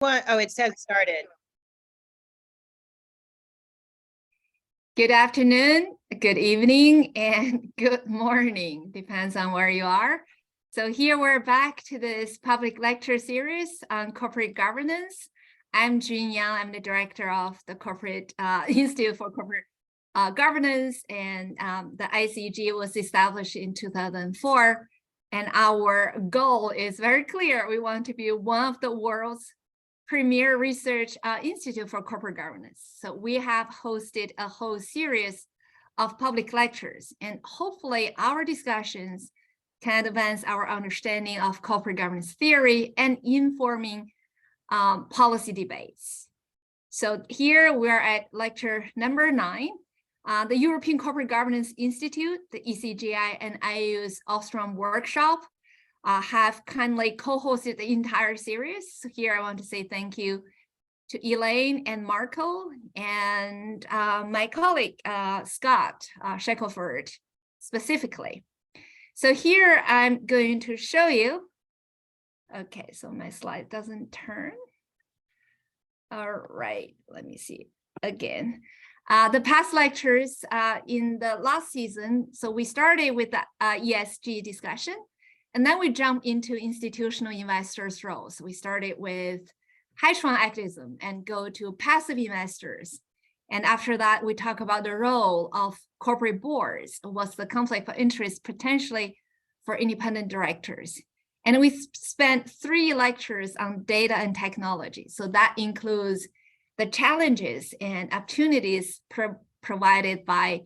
Oh, it says started. Good afternoon, good evening, and good morning, depends on where you are. So here we're back to this public lecture series on corporate governance. I'm Jun Yang, I'm the director of the Corporate Institute for Corporate Governance, and the ECGI was established in 2004. And our goal is very clear. We want to be one of the world's premier research institute for corporate governance. So we have hosted a whole series of public lectures, and hopefully our discussions can advance our understanding of corporate governance theory and informing policy debates. So here we're at lecture number 9. The European Corporate Governance Institute, the ECGI, and IAU's Ostrom Workshop have kindly co-hosted the entire series. So here I want to say thank you to Elaine and Marco and my colleague, Scott Shackelford, specifically. So here I'm going to show you. Okay, so my slide doesn't turn. All right, let me see again. The past lectures in the last season, so we started with the ESG discussion, and then we jump into institutional investors' roles. We started with hedge fund activism and go to passive investors. And after that, we talk about the role of corporate boards. What's the conflict of interest potentially for independent directors? And we spent 3 lectures on data and technology. So that includes the challenges and opportunities provided by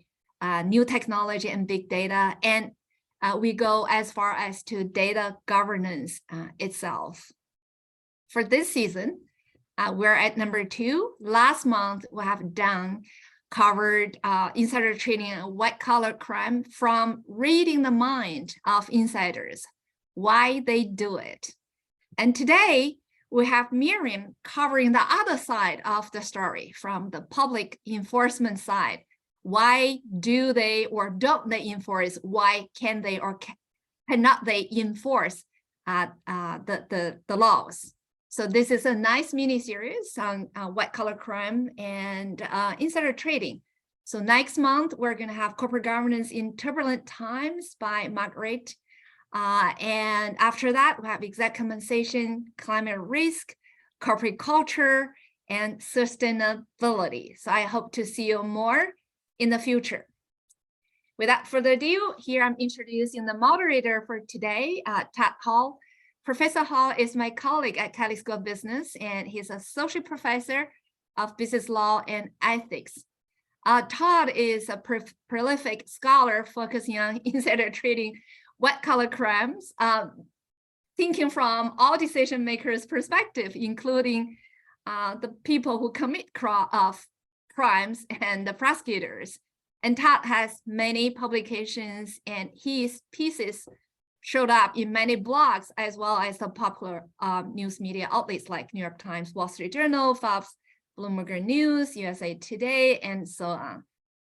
new technology and big data. And we go as far as to data governance itself. For this season, we're at number 2. Last month, we have covered insider trading and white-collar crime from reading the mind of insiders, why they do it. And today, we have Miriam covering the other side of the story from the public enforcement side. Why do they or don't they enforce? Why can they or cannot they enforce the laws? So this is a nice mini series on white collar crime and insider trading. So next month, we're going to have Corporate Governance in Turbulent Times by Margaret. And after that, we have exec compensation, climate risk, corporate culture, and sustainability. So I hope to see you more in the future. Without further ado, here I'm introducing the moderator for today, Todd Haugh. Professor Haugh is my colleague at Kelley School of Business, and he's associate professor of business law and ethics. Todd is a prolific scholar focusing on insider trading, white-collar crimes, thinking from all decision makers' perspective, including the people who commit crimes and the prosecutors. And Todd has many publications, and his pieces showed up in many blogs, as well as the popular news media outlets like New York Times, Wall Street Journal, Fox, Bloomberg News, USA Today, and so on.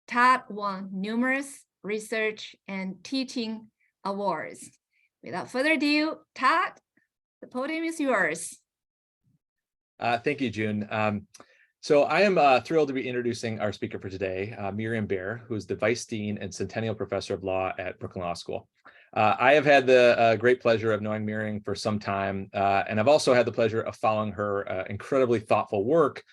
Todd won numerous research and teaching awards. Without further ado, Todd, the podium is yours. Thank you, June. So I am thrilled to be introducing our speaker for today, Miriam Baer, who is the Vice Dean and Centennial Professor of Law at Brooklyn Law School. I have had the great pleasure of knowing Miriam for some time, and I've also had the pleasure of following her incredibly thoughtful work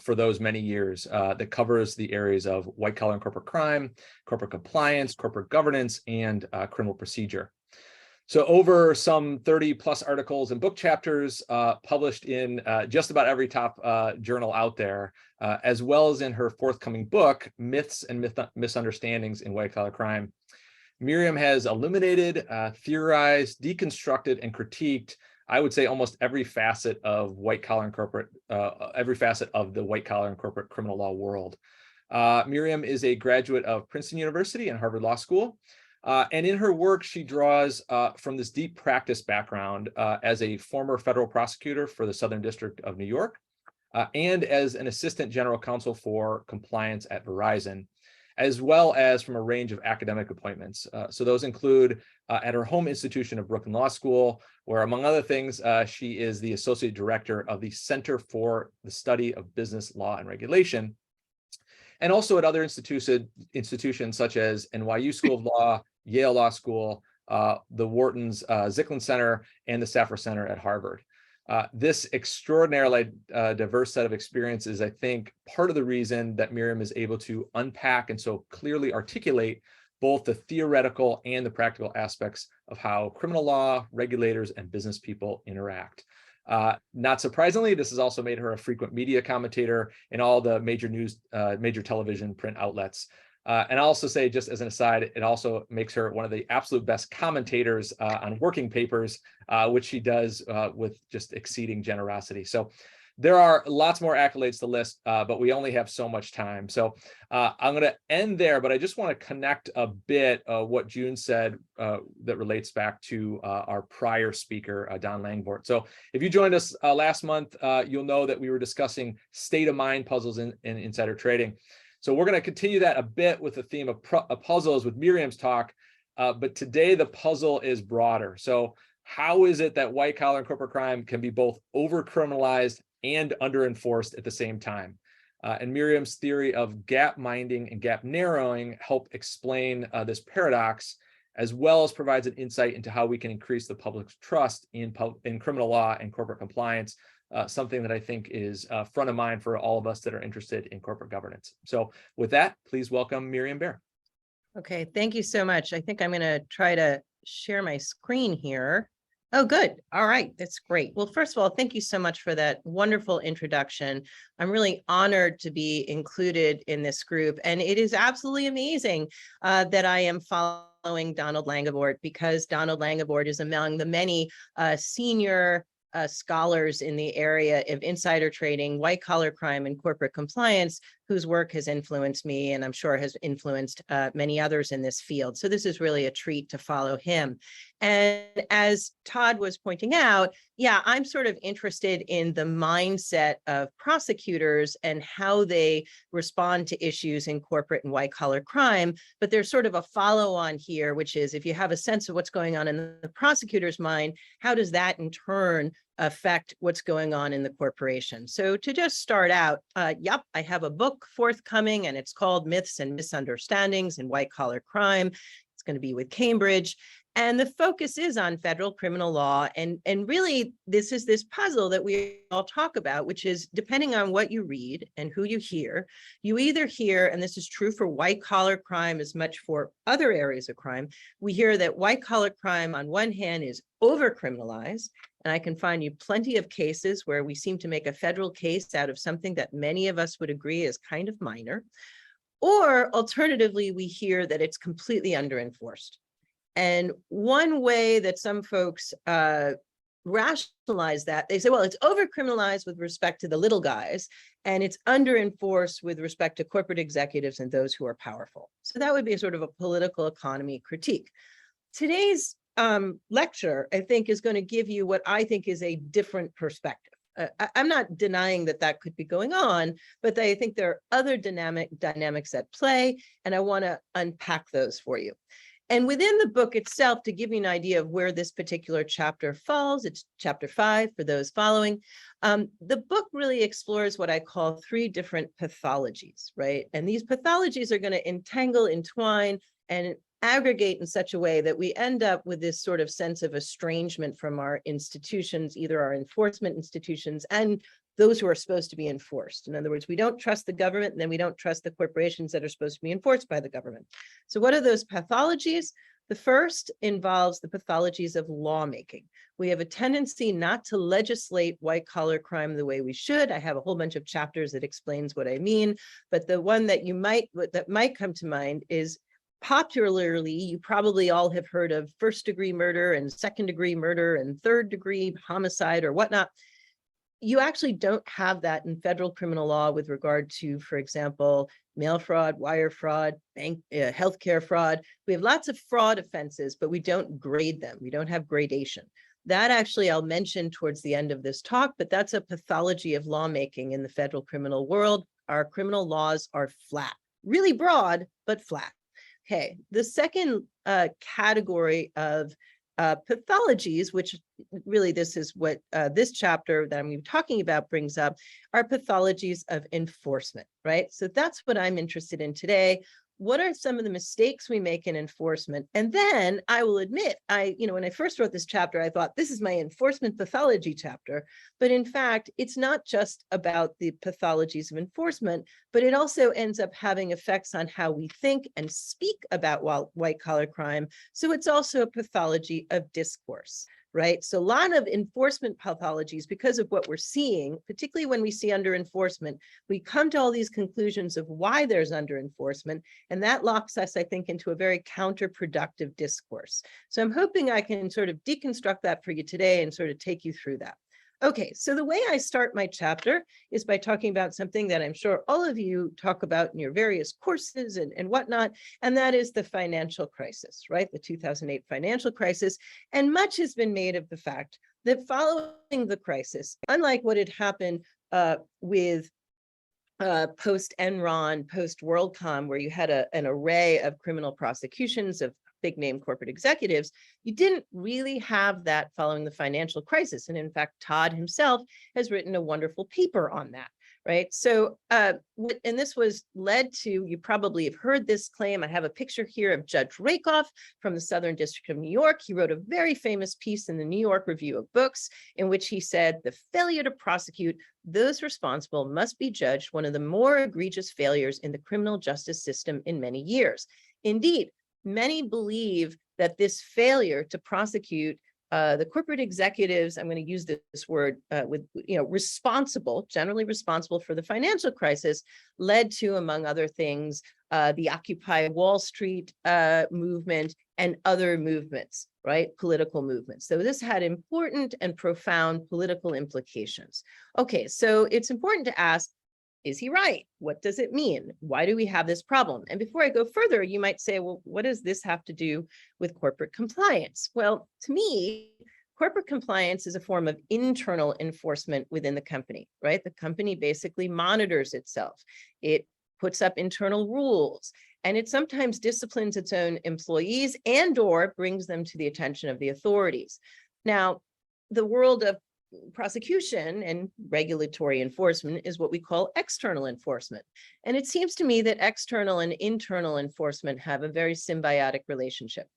for those many years that covers the areas of white-collar and corporate crime, corporate compliance, corporate governance, and criminal procedure. So over some 30 plus articles and book chapters published in just about every top journal out there, as well as in her forthcoming book, Myths and Misunderstandings in White-Collar Crime. Miriam has illuminated, theorized, deconstructed, and critiqued, I would say, almost every facet of white-collar and corporate, every facet of the white-collar and corporate criminal law world. Miriam is a graduate of Princeton University and Harvard Law School. And in her work, she draws from this deep practice background as a former federal prosecutor for the Southern District of New York, and as an assistant general counsel for compliance at Verizon. as well as from a range of academic appointments. So those include at her home institution of Brooklyn Law School, where among other things, she is the Associate Director of the Center for the Study of Business Law and Regulation, and also at other institutions such as NYU School of Law, Yale Law School, the Wharton's Zicklin Center, and the Safra Center at Harvard. This extraordinarily diverse set of experiences, I think, part of the reason that Miriam is able to unpack and so clearly articulate both the theoretical and the practical aspects of how criminal law, regulators, and business people interact. Not surprisingly, this has also made her a frequent media commentator in all the major news, major television, print outlets. And I'll also say, just as an aside, it also makes her one of the absolute best commentators on working papers, which she does with just exceeding generosity. So there are lots more accolades to list, but we only have so much time. So I'm going to end there, but I just want to connect a bit of what June said that relates back to our prior speaker, Don Langbort. So if you joined us last month, you'll know that we were discussing state of mind puzzles in insider trading. So we're going to continue that a bit with the theme of puzzles with Miriam's talk, but today the puzzle is broader. So how is it that white collar and corporate crime can be both over-criminalized and under-enforced at the same time? And Miriam's theory of gap minding and gap narrowing help explain this paradox, as well as provides an insight into how we can increase the public's trust in criminal law and corporate compliance, something that I think is front of mind for all of us that are interested in corporate governance. So with that, please welcome Miriam Baer. Okay, thank you so much. I think I'm going to try to share my screen here. Oh, good. All right, that's great. Well, first of all, thank you so much for that wonderful introduction. I'm really honored to be included in this group, and it is absolutely amazing that I am following Donald Langbort, because Donald Langbort is among the many senior scholars in the area of insider trading, white collar crime, and corporate compliance, whose work has influenced me, and I'm sure has influenced many others in this field. So this is really a treat to follow him. And as Todd was pointing out, yeah, I'm sort of interested in the mindset of prosecutors and how they respond to issues in corporate and white collar crime. But there's sort of a follow on here, which is, if you have a sense of what's going on in the prosecutor's mind, how does that in turn affect what's going on in the corporation? So to just start out, yep, I have a book forthcoming, and it's called Myths and Misunderstandings in White Collar Crime. It's going to be with Cambridge. And the focus is on federal criminal law. And really, this is this puzzle that we all talk about, which is, depending on what you read and who you either hear, and this is true for white collar crime as much for other areas of crime, we hear that white collar crime on one hand is over criminalized. And I can find you plenty of cases where we seem to make a federal case out of something that many of us would agree is kind of minor. Or alternatively, we hear that it's completely under-enforced. And one way that some folks rationalize that, they say, well, it's over-criminalized with respect to the little guys, and it's under-enforced with respect to corporate executives and those who are powerful. So that would be a sort of a political economy critique. Today's lecture, I think, is going to give you what I think is a different perspective. I'm not denying that that could be going on, but I think there are other dynamics at play, and I want to unpack those for you. And within the book itself, to give you an idea of where this particular chapter falls, it's chapter 5 for those following. The book really explores what I call 3 different pathologies, right? And these pathologies are going to entangle, entwine, and aggregate in such a way that we end up with this sort of sense of estrangement from our institutions, either our enforcement institutions and those who are supposed to be enforced. In other words, we don't trust the government, and then we don't trust the corporations that are supposed to be enforced by the government. So what are those pathologies? The first involves the pathologies of lawmaking. We have a tendency not to legislate white collar crime the way we should. I have a whole bunch of chapters that explains what I mean, but the one that might come to mind is, popularly, you probably all have heard of first-degree murder and second-degree murder and third-degree homicide or whatnot. You actually don't have that in federal criminal law with regard to, for example, mail fraud, wire fraud, bank, healthcare fraud. We have lots of fraud offenses, but we don't grade them. We don't have gradation. That actually I'll mention towards the end of this talk, but that's a pathology of lawmaking in the federal criminal world. Our criminal laws are flat. really broad, but flat. Okay, the second category of pathologies, which really this is what this chapter that I'm talking about brings up, are pathologies of enforcement, right? So that's what I'm interested in today. What are some of the mistakes we make in enforcement? And then I will admit, when I first wrote this chapter, I thought this is my enforcement pathology chapter. But in fact, it's not just about the pathologies of enforcement, but it also ends up having effects on how we think and speak about white collar crime. So it's also a pathology of discourse. Right. So a lot of enforcement pathologies, because of what we're seeing, particularly when we see under enforcement, we come to all these conclusions of why there's under enforcement. And that locks us, I think, into a very counterproductive discourse. So I'm hoping I can sort of deconstruct that for you today and sort of take you through that. Okay, so the way I start my chapter is by talking about something that I'm sure all of you talk about in your various courses and whatnot, and that is the financial crisis, right? The 2008 financial crisis. And much has been made of the fact that following the crisis, unlike what had happened with post-Enron, post-WorldCom, where you had an array of criminal prosecutions of big name corporate executives, you didn't really have that following the financial crisis. And in fact, Todd himself has written a wonderful paper on that, right? So, and this was led to, you probably have heard this claim. I have a picture here of Judge Rakoff from the Southern District of New York. He wrote a very famous piece in the New York Review of Books in which he said, the failure to prosecute those responsible must be judged one of the more egregious failures in the criminal justice system in many years. Indeed, many believe that this failure to prosecute the corporate executives, I'm going to use this word generally responsible for the financial crisis, led to, among other things, the Occupy Wall Street movement and other movements, right? Political movements. So this had important and profound political implications. Okay, so it's important to ask, is he right? What does it mean? Why do we have this problem? And before I go further, you might say, well, what does this have to do with corporate compliance? Well, to me, corporate compliance is a form of internal enforcement within the company, right? The company basically monitors itself. It puts up internal rules, and it sometimes disciplines its own employees and/or brings them to the attention of the authorities. Now, the world of prosecution and regulatory enforcement is what we call external enforcement. And it seems to me that external and internal enforcement have a very symbiotic relationship.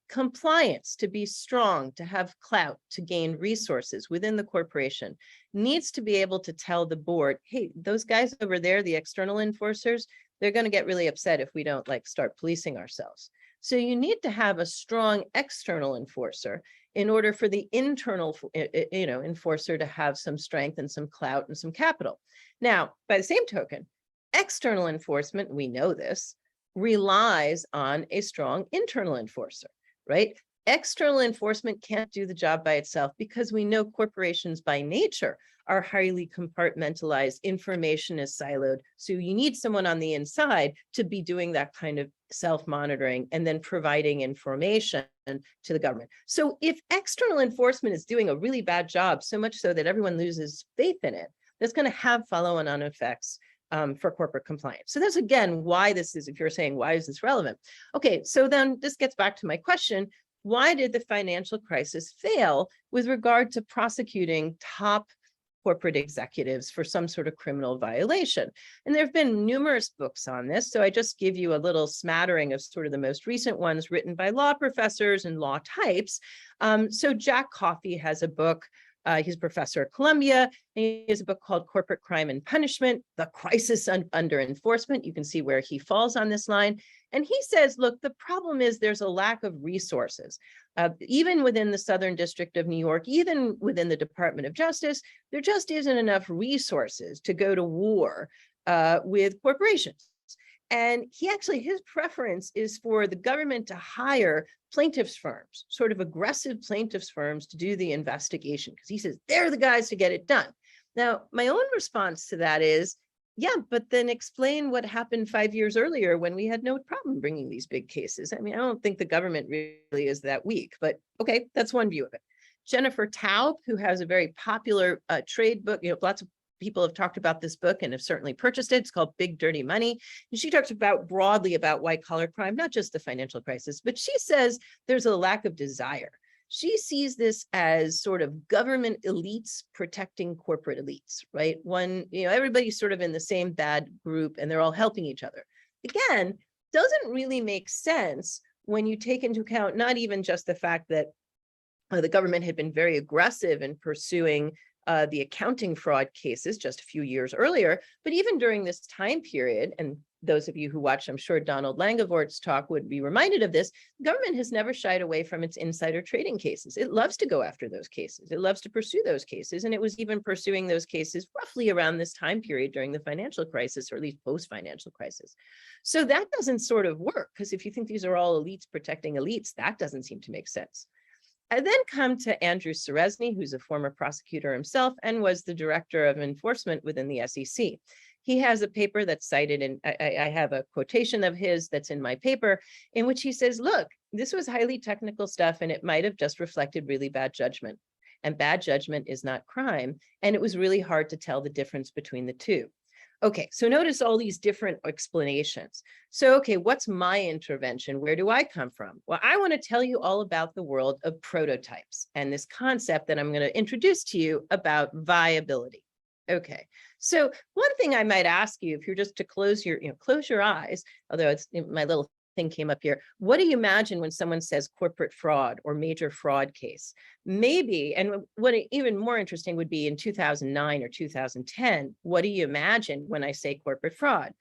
Compliance, to be strong, to have clout, to gain resources within the corporation, needs to be able to tell the board, hey, those guys over there, the external enforcers, they're going to get really upset if we don't start policing ourselves. So you need to have a strong external enforcer in order for the internal, enforcer to have some strength and some clout and some capital. Now, by the same token, external enforcement, we know this, relies on a strong internal enforcer, right? External enforcement can't do the job by itself because we know corporations by nature are highly compartmentalized, information is siloed. So you need someone on the inside to be doing that kind of self-monitoring and then providing information to the government. So if external enforcement is doing a really bad job, so much so that everyone loses faith in it, that's going to have follow-on effects for corporate compliance. So that's, again, why this is, if you're saying, why is this relevant? Okay, so then this gets back to my question. Why did the financial crisis fail with regard to prosecuting top corporate executives for some sort of criminal violation? And there have been numerous books on this. So I just give you a little smattering of sort of the most recent ones written by law professors and law types. So Jack Coffey has a book. He's a professor at Columbia. And he has a book called Corporate Crime and Punishment, The Crisis Under Enforcement. You can see where he falls on this line. And he says, look, the problem is there's a lack of resources. Even within the Southern District of New York, even within the Department of Justice, there just isn't enough resources to go to war with corporations. And his preference is for the government to hire plaintiffs firms, sort of aggressive plaintiffs firms, to do the investigation, because he says they're the guys to get it done. Now, my own response to that is, yeah, but then explain what happened 5 years earlier when we had no problem bringing these big cases. I mean, I don't think the government really is that weak, but okay, that's one view of it. Jennifer Taub, who has a very popular trade book, lots of people have talked about this book and have certainly purchased it. It's called Big Dirty Money. And she talks about broadly about white collar crime, not just the financial crisis, but she says there's a lack of desire. She sees this as sort of government elites protecting corporate elites, right? Everybody's sort of in the same bad group and they're all helping each other. Again, doesn't really make sense when you take into account not even just the fact that the government had been very aggressive in pursuing the accounting fraud cases just a few years earlier, but even during this time period, and those of you who watch, I'm sure Donald Langevort's talk would be reminded of this, the government has never shied away from its insider trading cases. It loves to go after those cases. It loves to pursue those cases. And it was even pursuing those cases roughly around this time period during the financial crisis, or at least post-financial crisis. So that doesn't sort of work, because if you think these are all elites protecting elites, that doesn't seem to make sense. I then come to Andrew Serezny, who's a former prosecutor himself and was the director of enforcement within the SEC. He has a paper that's cited, and I have a quotation of his that's in my paper, in which he says, look, this was highly technical stuff and it might have just reflected really bad judgment. And bad judgment is not crime. And it was really hard to tell the difference between the two. Okay, so notice all these different explanations. So, okay, what's my intervention? Where do I come from? Well, I want to tell you all about the world of prototypes and this concept that I'm going to introduce to you about viability. Okay, so one thing I might ask you, if you're just to close your eyes, although my little thing came up here. What do you imagine when someone says corporate fraud or major fraud case? Maybe, and what even more interesting would be in 2009 or 2010, what do you imagine when I say corporate fraud?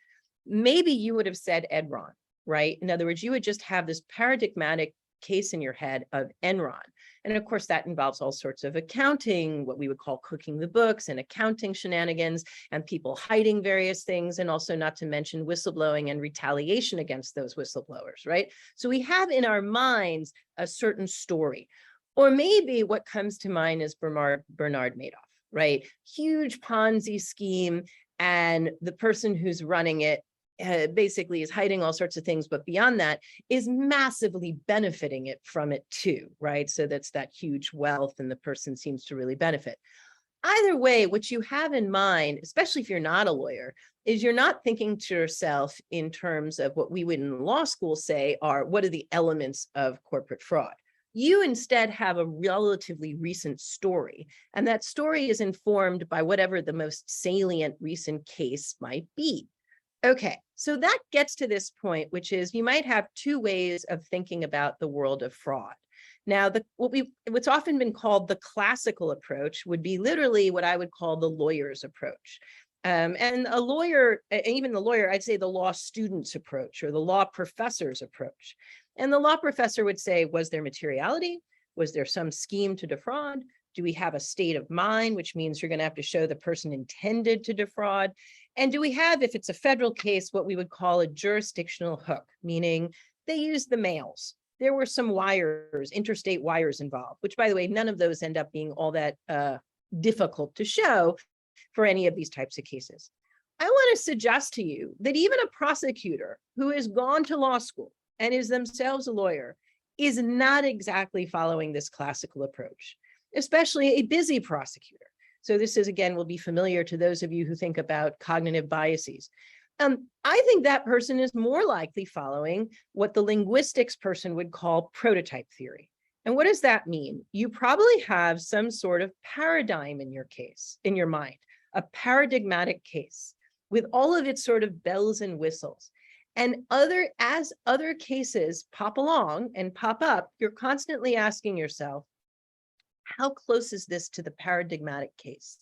Maybe you would have said Enron, right? In other words, you would just have this paradigmatic case in your head of Enron. And of course, that involves all sorts of accounting, what we would call cooking the books and accounting shenanigans, and people hiding various things, and also not to mention whistleblowing and retaliation against those whistleblowers, right? So we have in our minds a certain story. Or maybe what comes to mind is Bernard Madoff, right? Huge Ponzi scheme, and the person who's running it basically is hiding all sorts of things, but beyond that is massively benefiting it from it too, right? So that's that huge wealth and the person seems to really benefit. Either way, what you have in mind, especially if you're not a lawyer, is you're not thinking to yourself in terms of what we would in law school say are, what are the elements of corporate fraud? You instead have a relatively recent story, and that story is informed by whatever the most salient recent case might be. Okay, so that gets to this point, which is you might have two ways of thinking about the world of fraud. Now, what's often been called the classical approach would be literally what I would call the lawyer's approach. And a lawyer, even the lawyer, I'd say the law student's approach or the law professor's approach. And the law professor would say, was there materiality? Was there some scheme to defraud? Do we have a state of mind, which means you're going to have to show the person intended to defraud? And do we have, if it's a federal case, what we would call a jurisdictional hook, meaning they used the mails. There were some wires, interstate wires involved, which, by the way, none of those end up being all that difficult to show for any of these types of cases. I want to suggest to you that even a prosecutor who has gone to law school and is themselves a lawyer is not exactly following this classical approach, especially a busy prosecutor. So this is, again, will be familiar to those of you who think about cognitive biases. I think that person is more likely following what the linguistics person would call prototype theory. And what does that mean? You probably have some sort of paradigm in your case, in your mind, a paradigmatic case with all of its sort of bells and whistles. And as other cases pop along and pop up, you're constantly asking yourself, how close is this to the paradigmatic case?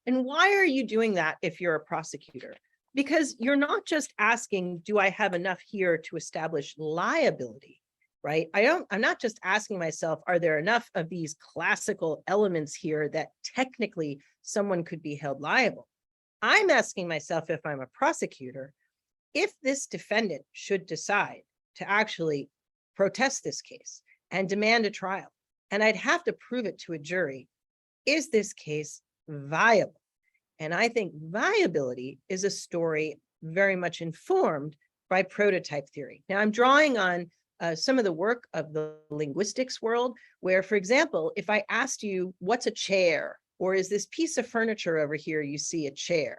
And why are you doing that if you're a prosecutor? Because you're not just asking, do I have enough here to establish liability, right? I'm not just asking myself, are there enough of these classical elements here that technically someone could be held liable? I'm asking myself, if I'm a prosecutor, if this defendant should decide to actually protest this case and demand a trial, and I'd have to prove it to a jury, is this case viable? And I think viability is a story very much informed by prototype theory. Now, I'm drawing on some of the work of the linguistics world, where, for example, if I asked you, what's a chair, Or is this piece of furniture over here, you see a chair?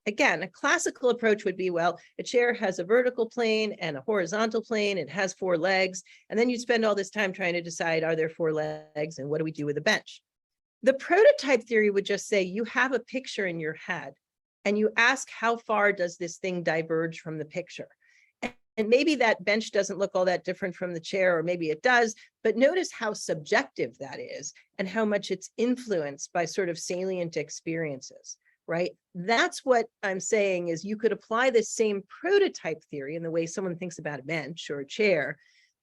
Again, a classical approach would be, well, a chair has a vertical plane and a horizontal plane. It has 4 legs. And then you spend all this time trying to decide, are there 4 legs? And what do we do with a bench? The prototype theory would just say you have a picture in your head and you ask, how far does this thing diverge from the picture? And maybe that bench doesn't look all that different from the chair, or maybe it does, but notice how subjective that is and how much it's influenced by sort of salient experiences, right? That's what I'm saying is you could apply this same prototype theory in the way someone thinks about a bench or a chair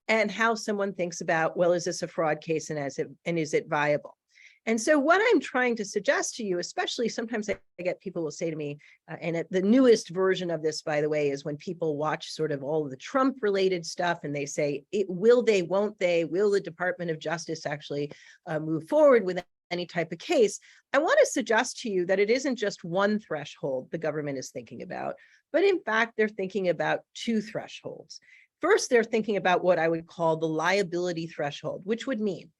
and how someone thinks about, well, is this a fraud case and is it viable? And so what I'm trying to suggest to you, especially sometimes I get people will say to me, and the newest version of this, by the way, is when people watch sort of all of the Trump related stuff and they say, will they, won't they, will the Department of Justice actually move forward with any type of case? I want to suggest to you that it isn't just one threshold the government is thinking about, but in fact, they're thinking about 2 thresholds. First, they're thinking about what I would call the liability threshold, which would mean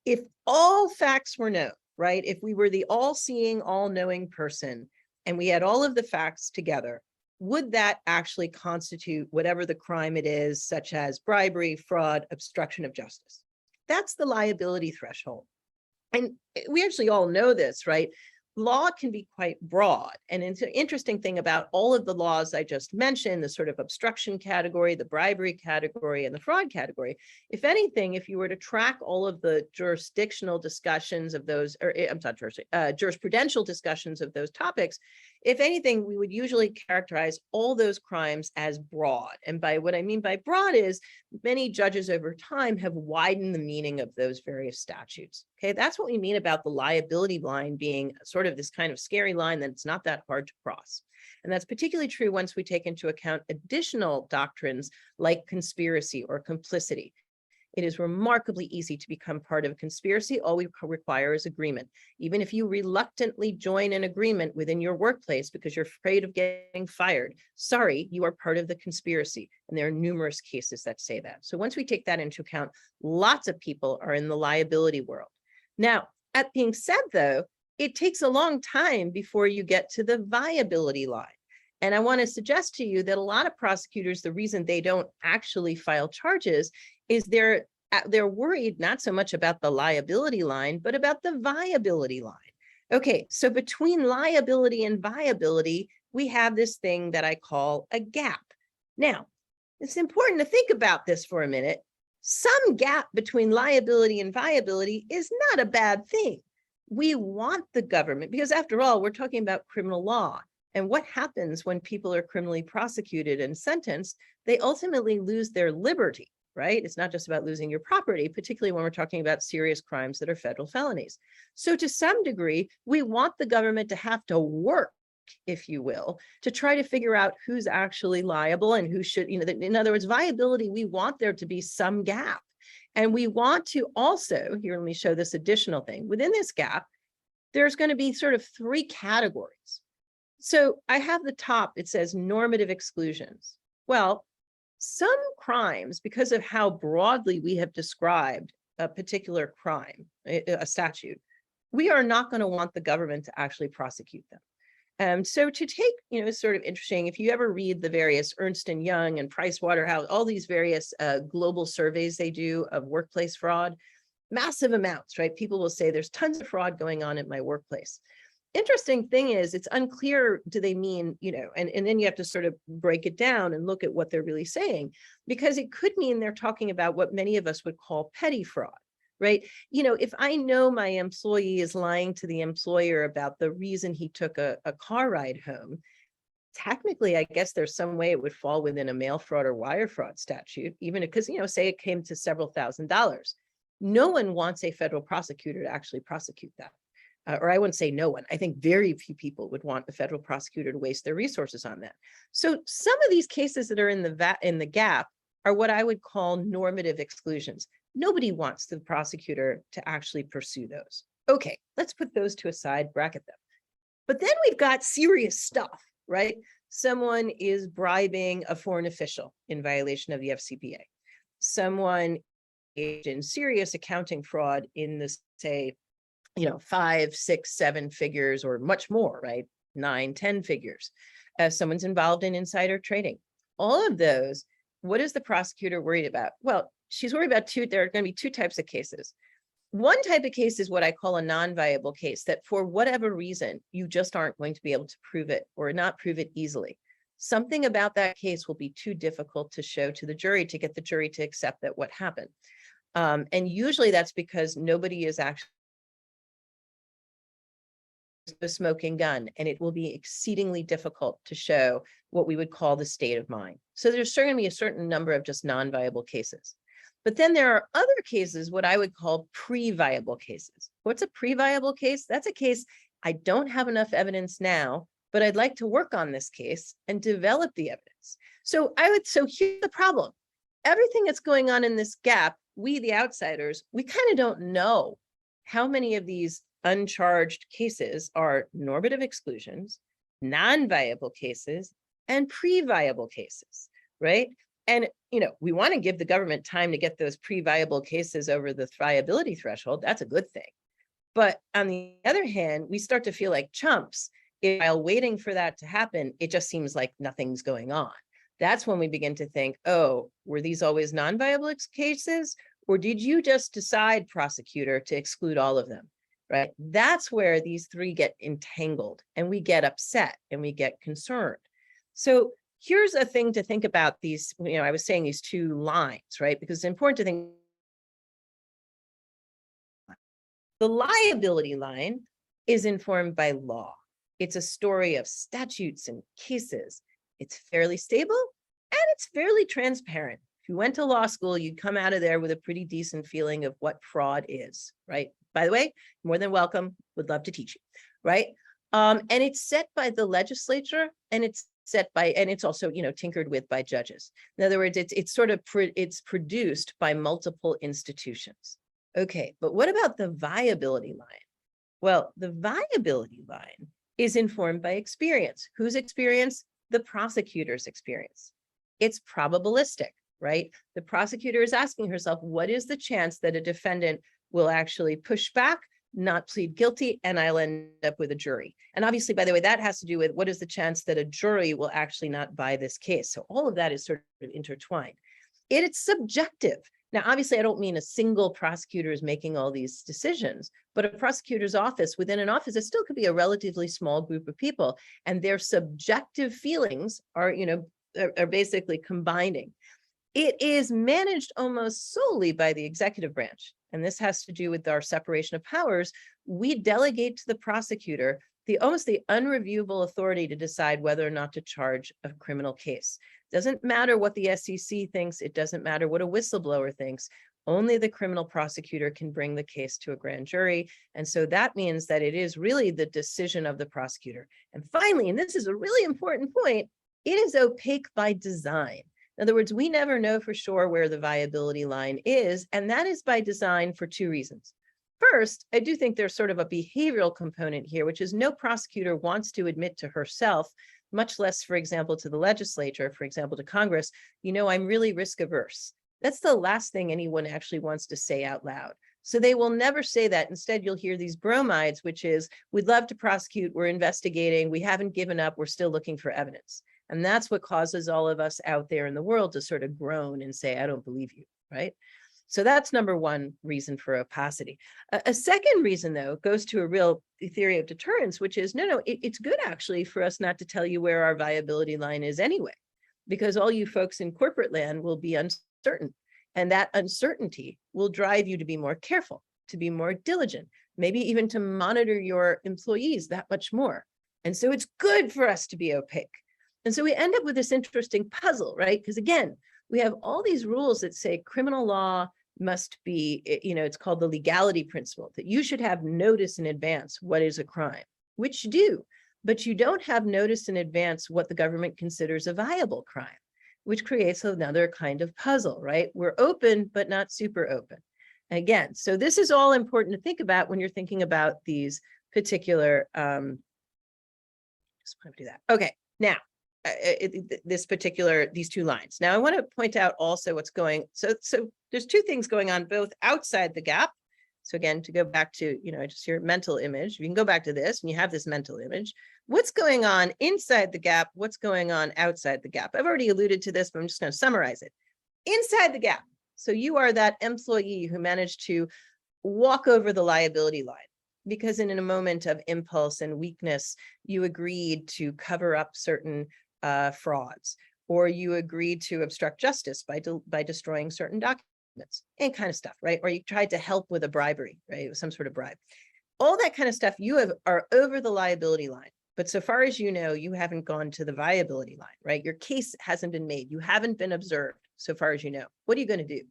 if all facts were known, right? If we were the all-seeing, all-knowing person, and we had all of the facts together, would that actually constitute whatever the crime it is, such as bribery, fraud, obstruction of justice? That's the liability threshold. And we actually all know this, right? Law can be quite broad. And it's an interesting thing about all of the laws I just mentioned, the sort of obstruction category, the bribery category, and the fraud category. If anything, if you were to track all of the jurisdictional discussions of those, or I'm not jurisprudential discussions of those topics, if anything, we would usually characterize all those crimes as broad. And by what I mean by broad is many judges over time have widened the meaning of those various statutes. Okay, that's what we mean about the liability line being sort of this kind of scary line that it's not that hard to cross. And that's particularly true once we take into account additional doctrines like conspiracy or complicity. It is remarkably easy to become part of a conspiracy. All we require is agreement. Even if you reluctantly join an agreement within your workplace because you're afraid of getting fired, sorry, you are part of the conspiracy. And there are numerous cases that say that. So once we take that into account, lots of people are in the liability world. Now, that being said, though, it takes a long time before you get to the viability line. And I want to suggest to you that a lot of prosecutors, the reason they don't actually file charges is they're worried not so much about the liability line, but about the viability line. Okay, so between liability and viability, we have this thing that I call a gap. Now, it's important to think about this for a minute. Some gap between liability and viability is not a bad thing. We want the government, because after all, we're talking about criminal law. And what happens when people are criminally prosecuted and sentenced? They ultimately lose their liberty, right? It's not just about losing your property, particularly when we're talking about serious crimes that are federal felonies. So to some degree, we want the government to have to work, if you will, to try to figure out who's actually liable and who should, in other words, viability, we want there to be some gap. And we want to also, here, let me show this additional thing. Within this gap, there's going to be sort of 3 categories. So I have the top, it says normative exclusions. Well, some crimes, because of how broadly we have described a particular crime, a statute, we are not going to want the government to actually prosecute them. So to take, it's sort of interesting, if you ever read the various Ernst & Young and Pricewaterhouse, all these various global surveys they do of workplace fraud, massive amounts, right? People will say there's tons of fraud going on at my workplace. Interesting thing is it's unclear, do they mean, and then you have to sort of break it down and look at what they're really saying, because it could mean they're talking about what many of us would call petty fraud, right? If I know my employee is lying to the employer about the reason he took a car ride home, technically, I guess there's some way it would fall within a mail fraud or wire fraud statute, even because, say it came to several $1,000s. No one wants a federal prosecutor to actually prosecute that. Or I wouldn't say no one. I think very few people would want a federal prosecutor to waste their resources on that. So some of these cases that are in the gap are what I would call normative exclusions. Nobody wants the prosecutor to actually pursue those. Okay, let's put those to a side, bracket them. But then we've got serious stuff, right? Someone is bribing a foreign official in violation of the FCPA. Someone engaged in serious accounting fraud in the, say, 5, 6, 7 figures or much more, right? 9, 10 figures. Someone's involved in insider trading. All of those, what is the prosecutor worried about? Well, she's worried about there are going to be two types of cases. One type of case is what I call a non-viable case, that for whatever reason, you just aren't going to be able to prove it or not prove it easily. Something about that case will be too difficult to show to the jury to get the jury to accept that what happened. And usually that's because nobody is actually a smoking gun, and it will be exceedingly difficult to show what we would call the state of mind. So there's certainly going to be a certain number of just non-viable cases. But then there are other cases, what I would call pre-viable cases. What's a pre-viable case? That's a case I don't have enough evidence now, but I'd like to work on this case and develop the evidence. So here's the problem. Everything that's going on in this gap, we, the outsiders, we kind of don't know how many of these uncharged cases are normative exclusions, non-viable cases, and pre-viable cases, right? And, we want to give the government time to get those pre-viable cases over the viability threshold. That's a good thing. But on the other hand, we start to feel like chumps. While waiting for that to happen, it just seems like nothing's going on. That's when we begin to think, oh, were these always non-viable cases? Or did you just decide, prosecutor, to exclude all of them, right? That's where these three get entangled and we get upset and we get concerned. So here's a thing to think about these, I was saying these two lines, right? Because it's important to think the liability line is informed by law. It's a story of statutes and cases. It's fairly stable and it's fairly transparent. If you went to law school, you'd come out of there with a pretty decent feeling of what fraud is, right? By the way, more than welcome, would love to teach you, right? And it's set by the legislature, and it's also, tinkered with by judges. In other words, it's produced by multiple institutions. Okay, but what about the viability line? Well, the viability line is informed by experience. Whose experience? The prosecutor's experience. It's probabilistic, right? The prosecutor is asking herself, what is the chance that a defendant will actually push back, not plead guilty, and I'll end up with a jury? And obviously, by the way, that has to do with what is the chance that a jury will actually not buy this case. So all of that is sort of intertwined. It's subjective. Now, obviously, I don't mean a single prosecutor is making all these decisions, but a prosecutor's office, within an office, it still could be a relatively small group of people, and their subjective feelings are basically combining. It is managed almost solely by the executive branch, and this has to do with our separation of powers. We delegate to the prosecutor almost the unreviewable authority to decide whether or not to charge a criminal case. Doesn't matter what the SEC thinks. It doesn't matter what a whistleblower thinks. Only the criminal prosecutor can bring the case to a grand jury. And so that means that it is really the decision of the prosecutor. And finally, and this is a really important point, it is opaque by design. In other words, we never know for sure where the viability line is, and that is by design for two reasons. First, I do think there's sort of a behavioral component here, which is no prosecutor wants to admit to herself, much less, for example, to the legislature, for example, to Congress, I'm really risk averse. That's the last thing anyone actually wants to say out loud. So they will never say that. Instead, you'll hear these bromides, which is, we'd love to prosecute, we're investigating, we haven't given up, we're still looking for evidence. And that's what causes all of us out there in the world to sort of groan and say, I don't believe you, right? So that's number one reason for opacity. A second reason, though, goes to a real theory of deterrence, which is, it's good actually for us not to tell you where our viability line is anyway, because all you folks in corporate land will be uncertain. And that uncertainty will drive you to be more careful, to be more diligent, maybe even to monitor your employees that much more. And so it's good for us to be opaque. And so we end up with this interesting puzzle, right? Because again, we have all these rules that say criminal law must be, it's called the legality principle, that you should have notice in advance what is a crime, which you do, but you don't have notice in advance what the government considers a viable crime, which creates another kind of puzzle, right? We're open, but not super open. Again, so this is all important to think about when you're thinking about these particular, just want to do that. Okay, now, these two lines. Now I want to point out also what's going, so there's two things going on both outside the gap. So again, to go back to, just your mental image, you can go back to this and you have this mental image. What's going on inside the gap? What's going on outside the gap? I've already alluded to this, but I'm just going to summarize it. Inside the gap. So you are that employee who managed to walk over the liability line because in a moment of impulse and weakness, you agreed to cover up certain frauds, or you agreed to obstruct justice by destroying certain documents and kind of stuff, right? Or you tried to help with a bribery, right? It was some sort of bribe. All that kind of stuff, are over the liability line. But so far as you know, you haven't gone to the viability line, right? Your case hasn't been made. You haven't been observed so far as you know. What are you going to do?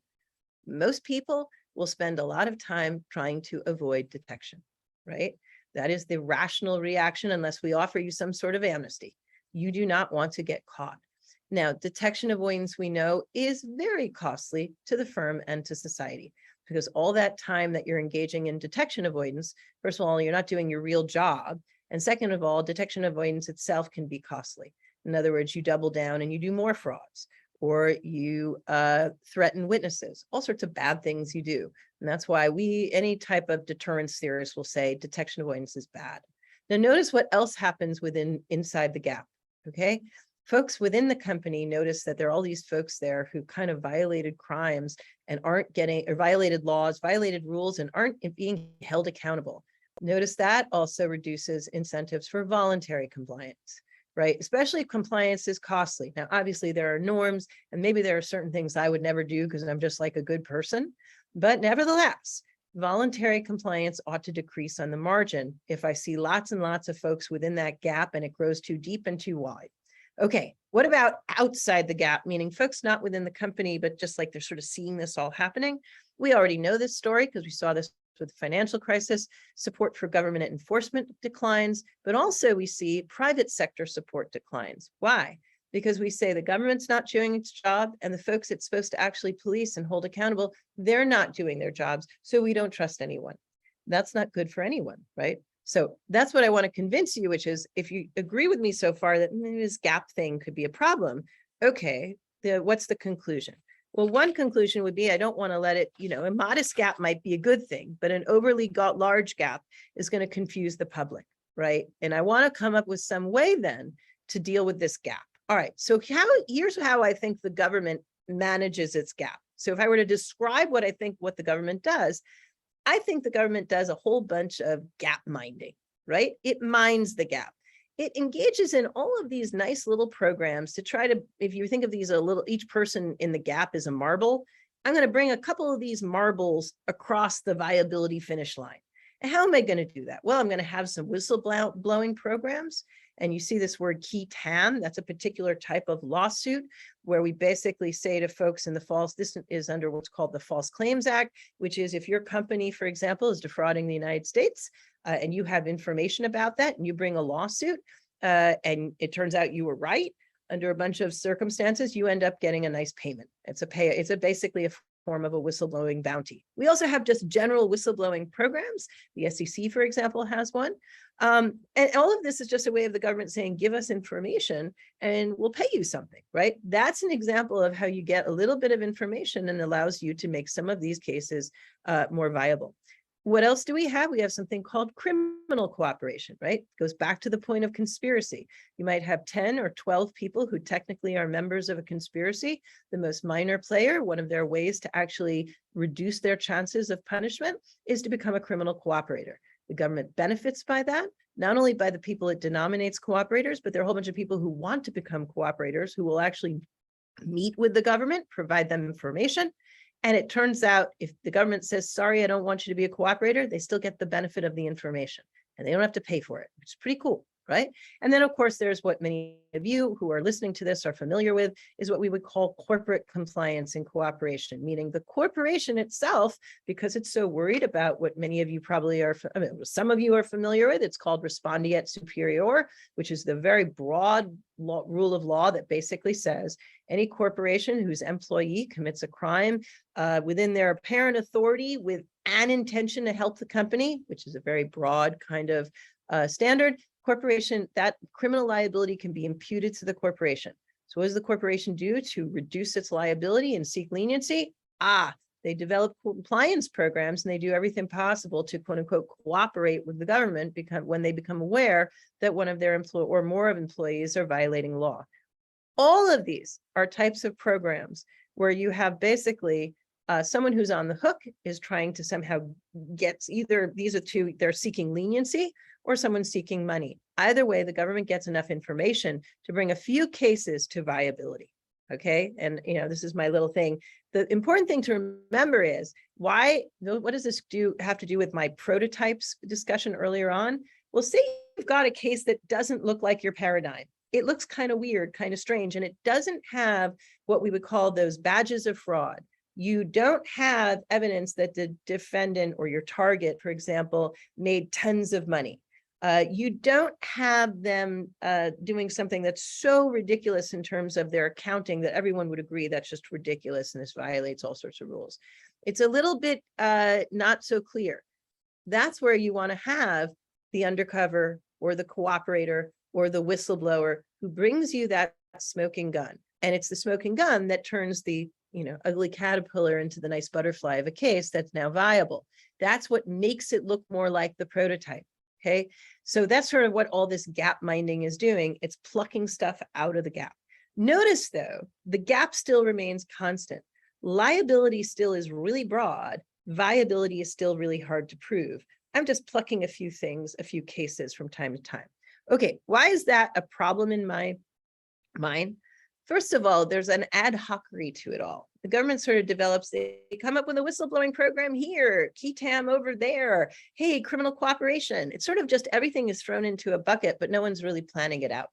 Most people will spend a lot of time trying to avoid detection, right? That is the rational reaction unless we offer you some sort of amnesty. You do not want to get caught. Now, detection avoidance, we know, is very costly to the firm and to society because all that time that you're engaging in detection avoidance, first of all, you're not doing your real job. And second of all, detection avoidance itself can be costly. In other words, you double down and you do more frauds, or you threaten witnesses, all sorts of bad things you do. And that's why any type of deterrence theorists will say detection avoidance is bad. Now notice what else happens inside the gap, okay? Folks within the company notice that there are all these folks there who kind of violated crimes and violated laws, violated rules, and aren't being held accountable. Notice that also reduces incentives for voluntary compliance, right? Especially if compliance is costly. Now, obviously there are norms and maybe there are certain things I would never do because I'm just like a good person, but nevertheless, voluntary compliance ought to decrease on the margin if I see lots and lots of folks within that gap and it grows too deep and too wide. Okay, what about outside the gap, meaning folks not within the company, but just like they're sort of seeing this all happening? We already know this story because we saw this with the financial crisis. Support for government enforcement declines, but also we see private sector support declines. Why? Because we say the government's not doing its job and the folks it's supposed to actually police and hold accountable, they're not doing their jobs, so we don't trust anyone. That's not good for anyone, right? So that's what I want to convince you, which is if you agree with me so far that this gap thing could be a problem, okay, what's the conclusion? Well, one conclusion would be I don't want to let it, a modest gap might be a good thing, but an overly large gap is going to confuse the public, right? And I want to come up with some way then to deal with this gap. All right, so here's how I think the government manages its gap. So if I were to describe what the government does, I think the government does a whole bunch of gap minding, right? It mines the gap. It engages in all of these nice little programs to try to, if you think of these each person in the gap is a marble, I'm going to bring a couple of these marbles across the viability finish line. And how am I going to do that? Well, I'm going to have some whistleblowing programs. And you see this word qui tam, that's a particular type of lawsuit where we basically say to folks this is under what's called the False Claims Act, which is if your company, for example, is defrauding the United States and you have information about that and you bring a lawsuit and it turns out you were right, under a bunch of circumstances, you end up getting a nice payment. It's basically a form of a whistleblowing bounty. We also have just general whistleblowing programs. The SEC, for example, has one. And all of this is just a way of the government saying, give us information and we'll pay you something, right? That's an example of how you get a little bit of information and allows you to make some of these cases more viable. What else do we have? We have something called criminal cooperation, right? It goes back to the point of conspiracy. You might have 10 or 12 people who technically are members of a conspiracy. The most minor player, one of their ways to actually reduce their chances of punishment is to become a criminal cooperator. The government benefits by that, not only by the people it denominates cooperators, but there are a whole bunch of people who want to become cooperators who will actually meet with the government, provide them information. And it turns out if the government says, sorry, I don't want you to be a cooperator, they still get the benefit of the information and they don't have to pay for it, which is pretty cool, right? And then, of course, there's what many of you who are listening to this are familiar with is what we would call corporate compliance and cooperation, meaning the corporation itself, because it's so worried about what many of you probably are, some of you are familiar with, it's called respondeat superior, which is the very broad rule of law that basically says any corporation whose employee commits a crime within their apparent authority with an intention to help the company, which is a very broad kind of standard, corporation, that criminal liability can be imputed to the corporation. So what does the corporation do to reduce its liability and seek leniency? They develop compliance programs and they do everything possible to quote unquote cooperate with the government when they become aware that one of their employees or more of employees are violating law. All of these are types of programs where you have basically someone who's on the hook is trying to somehow gets either these are two, they're seeking leniency or someone's seeking money. Either way, the government gets enough information to bring a few cases to viability. Okay. And, this is my little thing. The important thing to remember is what does this have to do with my prototypes discussion earlier on? Well, say you've got a case that doesn't look like your paradigm. It looks kind of weird, kind of strange, and it doesn't have what we would call those badges of fraud. You don't have evidence that the defendant or your target, for example, made tons of money. You don't have them doing something that's so ridiculous in terms of their accounting that everyone would agree that's just ridiculous and this violates all sorts of rules. It's a little bit not so clear. That's where you want to have the undercover or the cooperator or the whistleblower who brings you that smoking gun. And it's the smoking gun that turns the ugly caterpillar into the nice butterfly of a case that's now viable. That's what makes it look more like the prototype. Okay, so that's sort of what all this gap minding is doing. It's plucking stuff out of the gap. Notice though, the gap still remains constant. Liability still is really broad. Viability is still really hard to prove. I'm just plucking a few things, a few cases from time to time. Okay, why is that a problem in my mind? First of all, there's an ad hocery to it all. The government sort of develops, they come up with a whistleblowing program here, key tam over there, hey, criminal cooperation. It's sort of just everything is thrown into a bucket, but no one's really planning it out.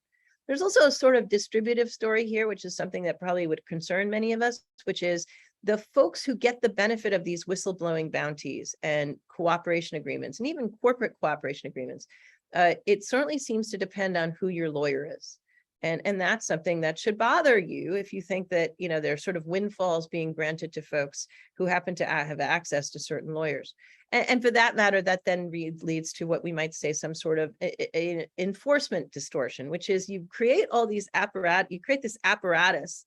There's also a sort of distributive story here, which is something that probably would concern many of us, which is the folks who get the benefit of these whistleblowing bounties and cooperation agreements, and even corporate cooperation agreements. It certainly seems to depend on who your lawyer is. And that's something that should bother you if you think that, there's sort of windfalls being granted to folks who happen to have access to certain lawyers. And for that matter, that then leads to what we might say some sort of enforcement distortion, which is you create all these you create this apparatus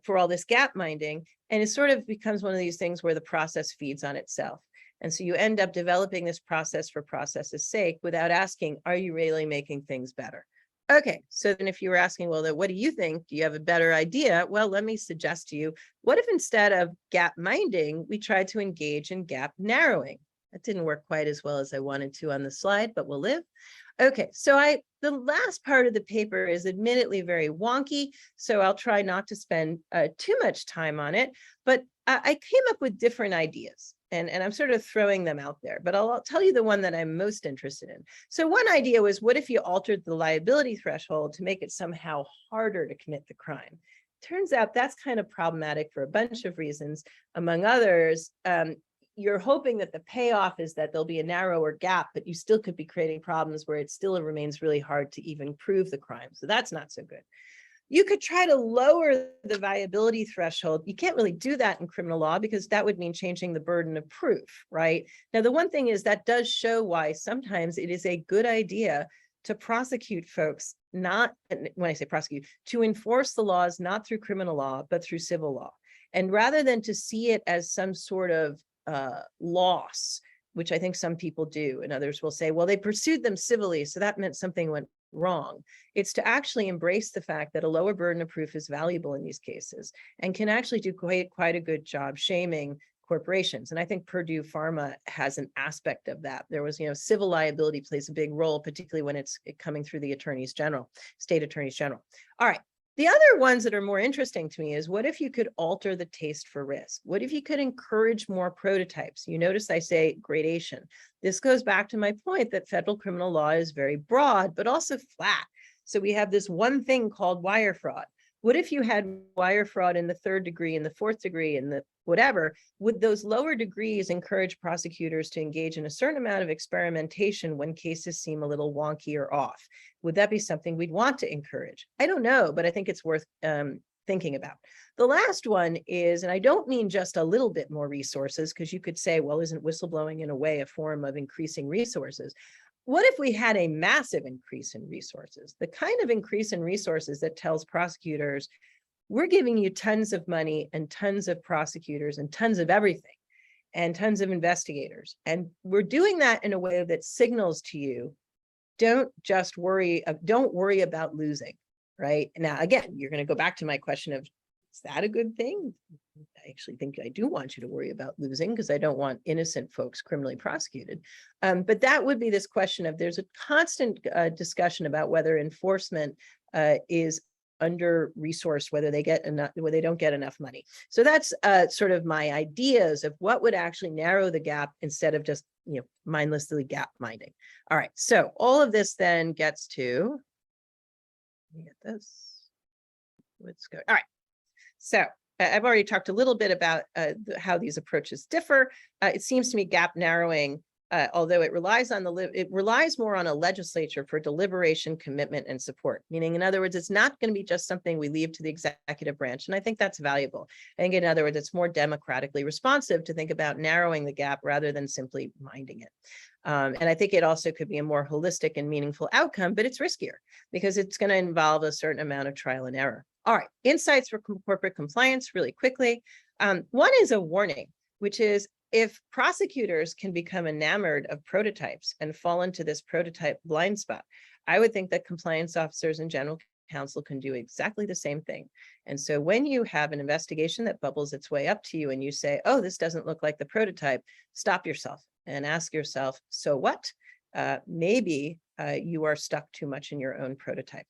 for all this gap minding, and it sort of becomes one of these things where the process feeds on itself. And so you end up developing this process for process's sake without asking, are you really making things better? Okay, so then if you were asking, well, what do you think? Do you have a better idea? Well, let me suggest to you, what if instead of gap minding, we tried to engage in gap narrowing? That didn't work quite as well as I wanted to on the slide, but we'll live. Okay, so the last part of the paper is admittedly very wonky, so I'll try not to spend too much time on it, but I came up with different ideas. And I'm sort of throwing them out there, but I'll tell you the one that I'm most interested in. So one idea was, what if you altered the liability threshold to make it somehow harder to commit the crime? Turns out that's kind of problematic for a bunch of reasons. Among others, you're hoping that the payoff is that there'll be a narrower gap, but you still could be creating problems where it still remains really hard to even prove the crime. So that's not so good. You could try to lower the viability threshold. You can't really do that in criminal law because that would mean changing the burden of proof, right? Now, the one thing is that does show why sometimes it is a good idea to prosecute folks, not, when I say prosecute, to enforce the laws, not through criminal law, but through civil law. And rather than to see it as some sort of loss, which I think some people do, and others will say, well, they pursued them civilly, so that meant something went wrong. It's to actually embrace the fact that a lower burden of proof is valuable in these cases and can actually do quite a good job shaming corporations. And I think Purdue Pharma has an aspect of that. There was, civil liability plays a big role, particularly when it's coming through the attorneys general, state attorneys general. All right. The other ones that are more interesting to me is, what if you could alter the taste for risk? What if you could encourage more prototypes? You notice I say gradation. This goes back to my point that federal criminal law is very broad, but also flat. So we have this one thing called wire fraud. What if you had wire fraud in the 3rd degree, in the 4th degree, in the whatever? Would those lower degrees encourage prosecutors to engage in a certain amount of experimentation when cases seem a little wonky or off? Would that be something we'd want to encourage? I don't know, but I think it's worth thinking about. The last one is, and I don't mean just a little bit more resources, because you could say, well, isn't whistleblowing in a way a form of increasing resources? What if we had a massive increase in resources? The kind of increase in resources that tells prosecutors, we're giving you tons of money and tons of prosecutors and tons of everything and tons of investigators. And we're doing that in a way that signals to you, don't worry about losing, right? Now, again, you're going to go back to my question of, is that a good thing? I actually think I do want you to worry about losing, because I don't want innocent folks criminally prosecuted. But that would be this question of, there's a constant discussion about whether enforcement is under-resourced, whether they get enough, whether they don't get enough money. So that's sort of my ideas of what would actually narrow the gap instead of just, mindlessly gap minding. All right, so all of this then gets to, let me get this. Let's go. All right. So I've already talked a little bit about how these approaches differ. It seems to me gap narrowing, although it relies more on a legislature for deliberation, commitment, and support. Meaning, in other words, it's not going to be just something we leave to the executive branch. And I think that's valuable. I think, in other words, it's more democratically responsive to think about narrowing the gap rather than simply minding it. And I think it also could be a more holistic and meaningful outcome, but it's riskier because it's going to involve a certain amount of trial and error. All right, insights for corporate compliance really quickly. One is a warning, which is, if prosecutors can become enamored of prototypes and fall into this prototype blind spot, I would think that compliance officers and general counsel can do exactly the same thing. And so when you have an investigation that bubbles its way up to you and you say, oh, this doesn't look like the prototype, stop yourself and ask yourself, so what? Maybe you are stuck too much in your own prototype.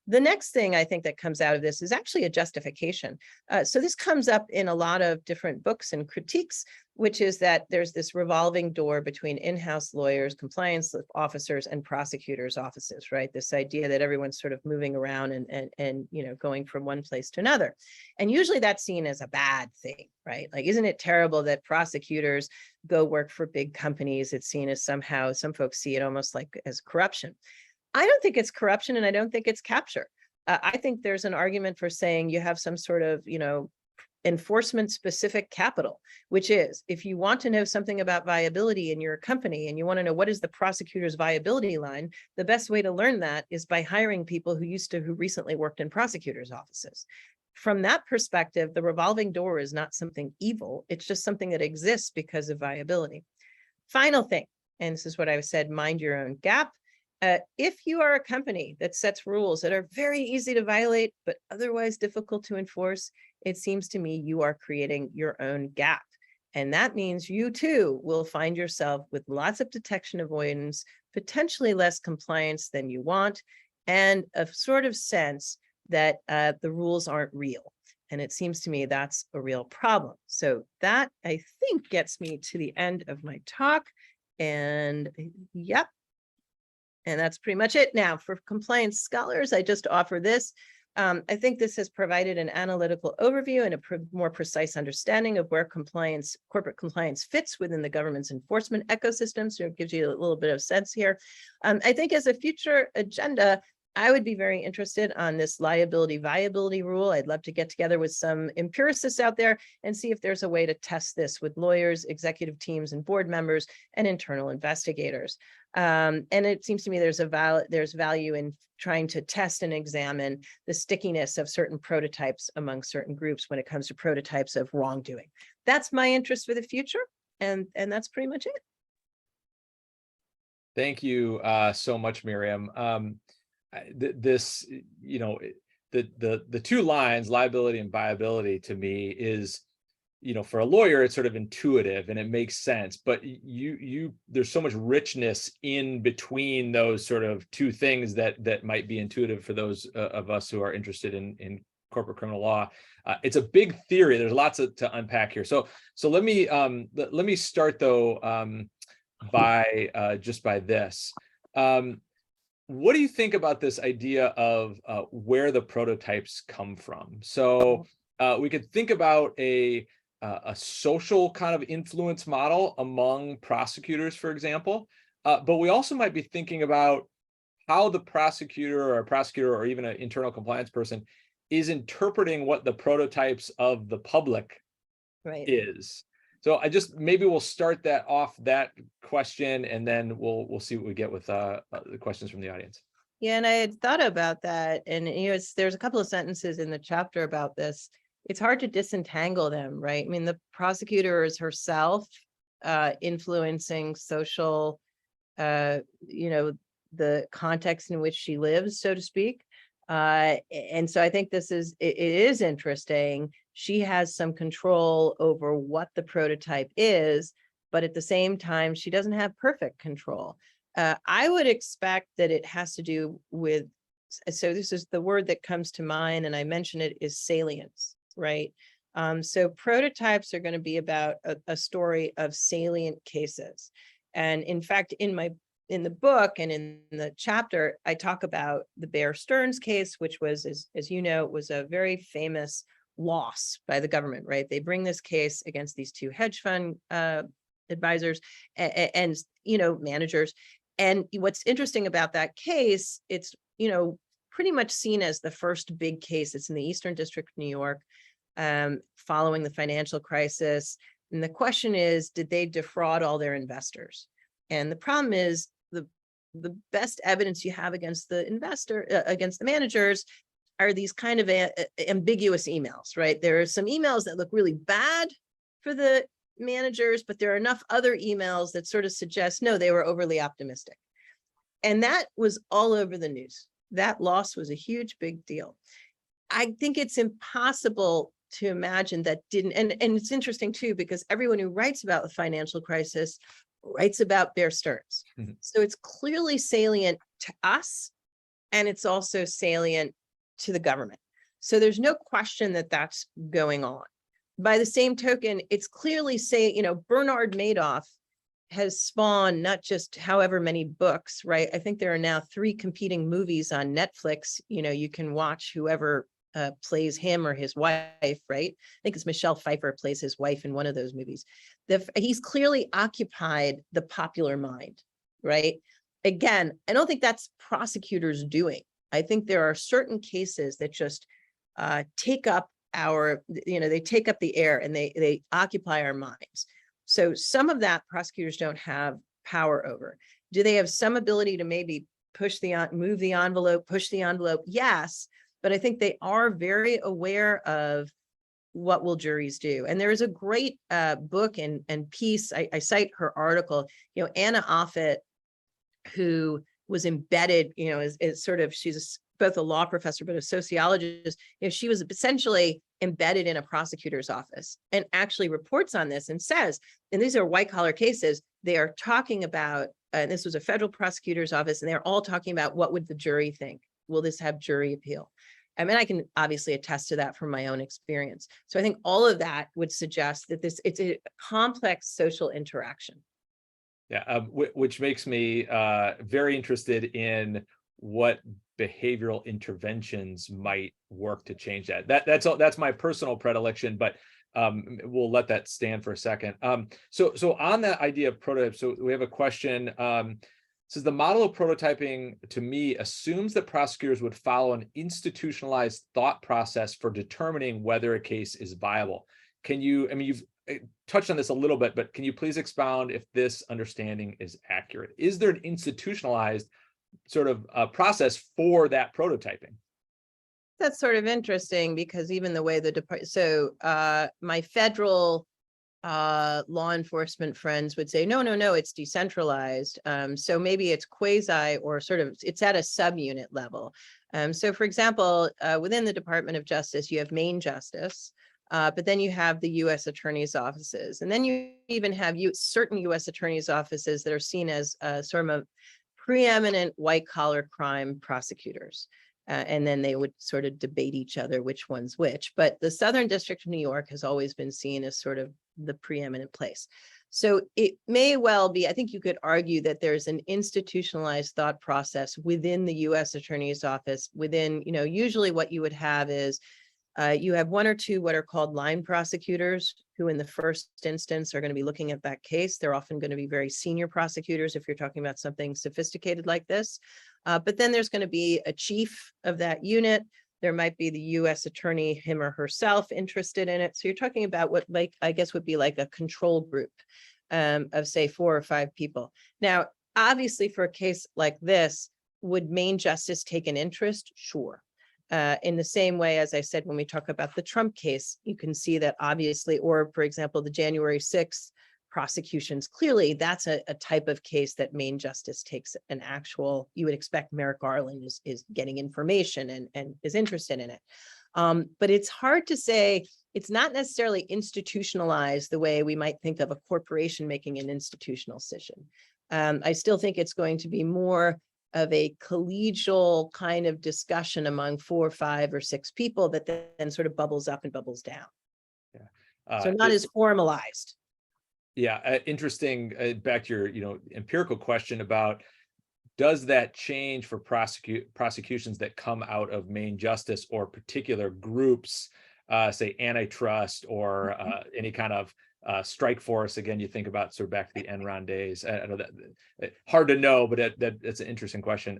The next thing I think that comes out of this is actually a justification. So this comes up in a lot of different books and critiques, which is that there's this revolving door between in-house lawyers, compliance officers, and prosecutors' offices, right? This idea that everyone's sort of moving around and going from one place to another. And usually that's seen as a bad thing, right? Like, isn't it terrible that prosecutors go work for big companies? It's seen as somehow, some folks see it almost like as corruption. I don't think it's corruption, and I don't think it's capture. I think there's an argument for saying you have some sort of, enforcement specific capital, which is, if you want to know something about viability in your company and you want to know what is the prosecutor's viability line, the best way to learn that is by hiring people who recently worked in prosecutors' offices. From that perspective, the revolving door is not something evil. It's just something that exists because of viability. Final thing, and this is what I said, mind your own gap. If you are a company that sets rules that are very easy to violate, but otherwise difficult to enforce, it seems to me you are creating your own gap. And that means you too will find yourself with lots of detection avoidance, potentially less compliance than you want, and a sort of sense that the rules aren't real. And it seems to me that's a real problem. So that, I think, gets me to the end of my talk. And yep. And that's pretty much it. Now, for compliance scholars, I just offer this. I think this has provided an analytical overview and a more precise understanding of where corporate compliance fits within the government's enforcement ecosystem. So it gives you a little bit of sense here. I think as a future agenda, I would be very interested on this liability viability rule. I'd love to get together with some empiricists out there and see if there's a way to test this with lawyers, executive teams, and board members, and internal investigators. And it seems to me there's value in trying to test and examine the stickiness of certain prototypes among certain groups when it comes to prototypes of wrongdoing. That's my interest for the future, and that's pretty much it. Thank you so much, Miriam. The two lines, liability and viability, to me is, for a lawyer, it's sort of intuitive and it makes sense, but there's so much richness in between those sort of two things that might be intuitive for those of us who are interested in corporate criminal law. It's a big theory. There's lots to unpack here. So let me start though by this. What do you think about this idea of where the prototypes come from? So we could think about a social kind of influence model among prosecutors, for example, but we also might be thinking about how the prosecutor or even an internal compliance person is interpreting what the prototypes of the public is. So maybe we'll start that question, and then we'll see what we get with the questions from the audience. Yeah, and I had thought about that, and there's a couple of sentences in the chapter about this. It's hard to disentangle them, right? I mean, the prosecutor is herself influencing social, the context in which she lives, so to speak. And so I think it is interesting. She has some control over what the prototype is, but at the same time, she doesn't have perfect control. I would expect that it has to do with, so this is the word that comes to mind, and I mentioned it, is salience, right? So prototypes are going to be about a story of salient cases. And in fact, in the book and in the chapter, I talk about the Bear Stearns case, which was, as you know, was a very famous loss by the government, right? They bring this case against these two hedge fund advisors and managers. And what's interesting about that case, it's, pretty much seen as the first big case. It's in the Eastern District of New York, following the financial crisis. And the question is, did they defraud all their investors? And the problem is the best evidence you have against the against the managers are these kind of ambiguous emails, right? There are some emails that look really bad for the managers, but there are enough other emails that sort of suggest, no, they were overly optimistic. And that was all over the news. That loss was a huge, big deal. I think it's impossible to imagine that didn't, and it's interesting too, because everyone who writes about the financial crisis writes about Bear Stearns. Mm-hmm. So it's clearly salient to us, and it's also salient to the government. So there's no question that that's going on. By the same token, it's clearly Bernard Madoff has spawned not just however many books, right? I think there are now 3 competing movies on Netflix. You can watch whoever plays him or his wife, right? I think it's Michelle Pfeiffer plays his wife in one of those movies. He's clearly occupied the popular mind, right? Again, I don't think that's prosecutors doing. I think there are certain cases that just take up they take up the air and they occupy our minds. So some of that prosecutors don't have power over. Do they have some ability to maybe move the envelope, push the envelope? Yes. But I think they are very aware of what will juries do. And there is a great book and piece, I cite her article, Anna Offit, who was embedded, she's both a law professor, but a sociologist. She was essentially embedded in a prosecutor's office and actually reports on this and says, and these are white collar cases, they are talking about, and this was a federal prosecutor's office, and they're all talking about what would the jury think? Will this have jury appeal? I mean, I can obviously attest to that from my own experience. So I think all of that would suggest that it's a complex social interaction. Yeah, which makes me very interested in what behavioral interventions might work to change that. That's my personal predilection, but we'll let that stand for a second. So on that idea of prototype, so we have a question. Says the model of prototyping to me assumes that prosecutors would follow an institutionalized thought process for determining whether a case is viable. You've touched on this a little bit, but can you please expound if this understanding is accurate? Is there an institutionalized sort of process for that prototyping? That's sort of interesting, because even the way my federal law enforcement friends would say, no, it's decentralized. So maybe it's quasi, or sort of, it's at a subunit level. So for example, within the Department of Justice, you have Main Justice, but then you have the U.S. Attorney's offices. And then you even have certain U.S. Attorney's offices that are seen as sort of preeminent white collar crime prosecutors. And then they would sort of debate each other which one's which. But the Southern District of New York has always been seen as sort of the preeminent place. So it may well be, I think you could argue that there's an institutionalized thought process within the U.S. Attorney's Office. Within, usually what you would have is you have 1 or 2 what are called line prosecutors, who in the first instance are going to be looking at that case. They're often going to be very senior prosecutors if you're talking about something sophisticated like this. But then there's going to be a chief of that unit. There might be the U.S. attorney, him or herself, interested in it. So you're talking about what, I guess, would be like a control group of say 4 or 5 people. Now, obviously, for a case like this, would Main justice take an interest? Sure. In the same way, as I said, when we talk about the Trump case, you can see that obviously, or for example, the January 6th prosecutions, clearly that's a type of case that Main justice takes an actual, you would expect Merrick Garland is getting information and is interested in it. But it's hard to say, it's not necessarily institutionalized the way we might think of a corporation making an institutional decision. I still think it's going to be more of a collegial kind of discussion among 4, 5, or 6 people that then sort of bubbles up and bubbles down. Yeah. So not as formalized. Yeah, interesting. Back to your, empirical question about, does that change for prosecutions that come out of Main justice or particular groups, say antitrust or any kind of strike force? Again, you think about sort of back to the Enron days. I know that hard to know, but that's an interesting question.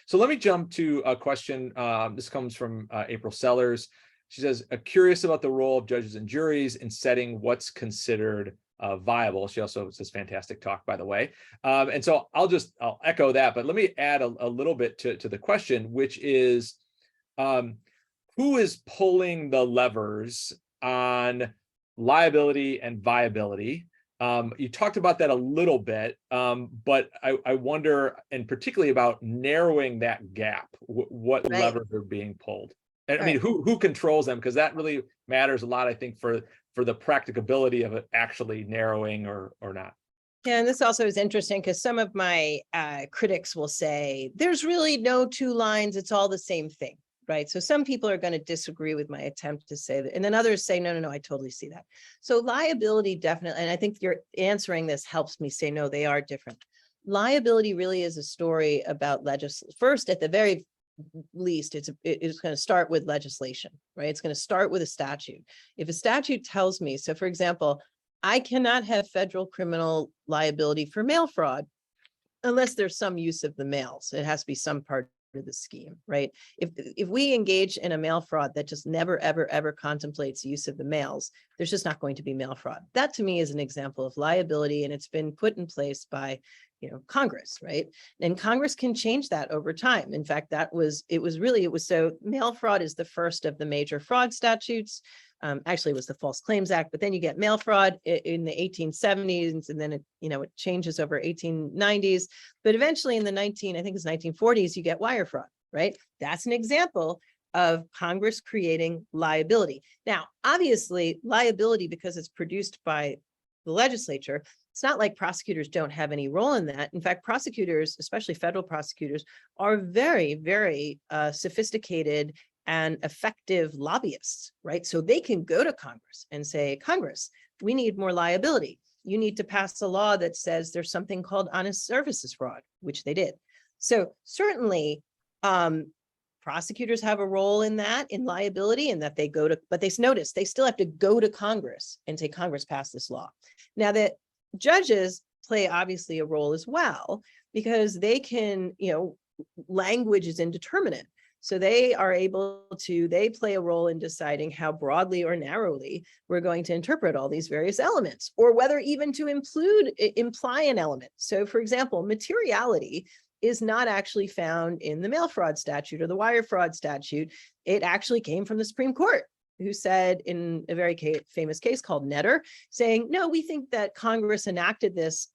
So let me jump to a question. This comes from April Sellers. She says, curious about the role of judges and juries in setting what's considered viable. She also says, fantastic talk, by the way. And so I'll echo that, but let me add a little bit to the question, which is, who is pulling the levers on liability and viability? You talked about that a little bit, but I wonder, and particularly about narrowing that gap, what Right. levers are being pulled? And I mean, who controls them? Because that really matters a lot, I think, for the practicability of it actually narrowing or not. Yeah, and this also is interesting because some of my critics will say, there's really no 2 lines, it's all the same thing, right? So some people are going to disagree with my attempt to say that, and then others say, no, I totally see that. So liability definitely, and I think you're answering this helps me say, no, they are different. Liability really is a story about legislation. First, at the very least, it's going to start with legislation, right? It's going to start with a statute. If a statute tells me, so for example, I cannot have federal criminal liability for mail fraud unless there's some use of the mails. It has to be some part of the scheme, right? If we engage in a mail fraud that just never, ever contemplates use of the mails, there's just not going to be mail fraud. That to me is an example of liability, and it's been put in place by Congress, right? And Congress can change that over time. In fact, so mail fraud is the first of the major fraud statutes. Actually, it was the False Claims Act, but then you get mail fraud in the 1870s, and then it changes over 1890s. But eventually in the 1940s, you get wire fraud, right? That's an example of Congress creating liability. Now, obviously, liability, because it's produced by the legislature, it's not like prosecutors don't have any role in that. In fact, prosecutors, especially federal prosecutors, are very, very sophisticated and effective lobbyists, right? So they can go to Congress and say, Congress, we need more liability. You need to pass a law that says there's something called honest services fraud, which they did. So certainly prosecutors have a role in that, in liability, and that they go to, but they notice they still have to go to Congress and say, Congress, pass this law. Now that judges play obviously a role as well, because they can, language is indeterminate. So they are able to, they play a role in deciding how broadly or narrowly we're going to interpret all these various elements, or whether even to imply an element. So for example, materiality is not actually found in the mail fraud statute or the wire fraud statute. It actually came from the Supreme Court, who said in a very famous case called Netter, saying, no, we think that Congress enacted this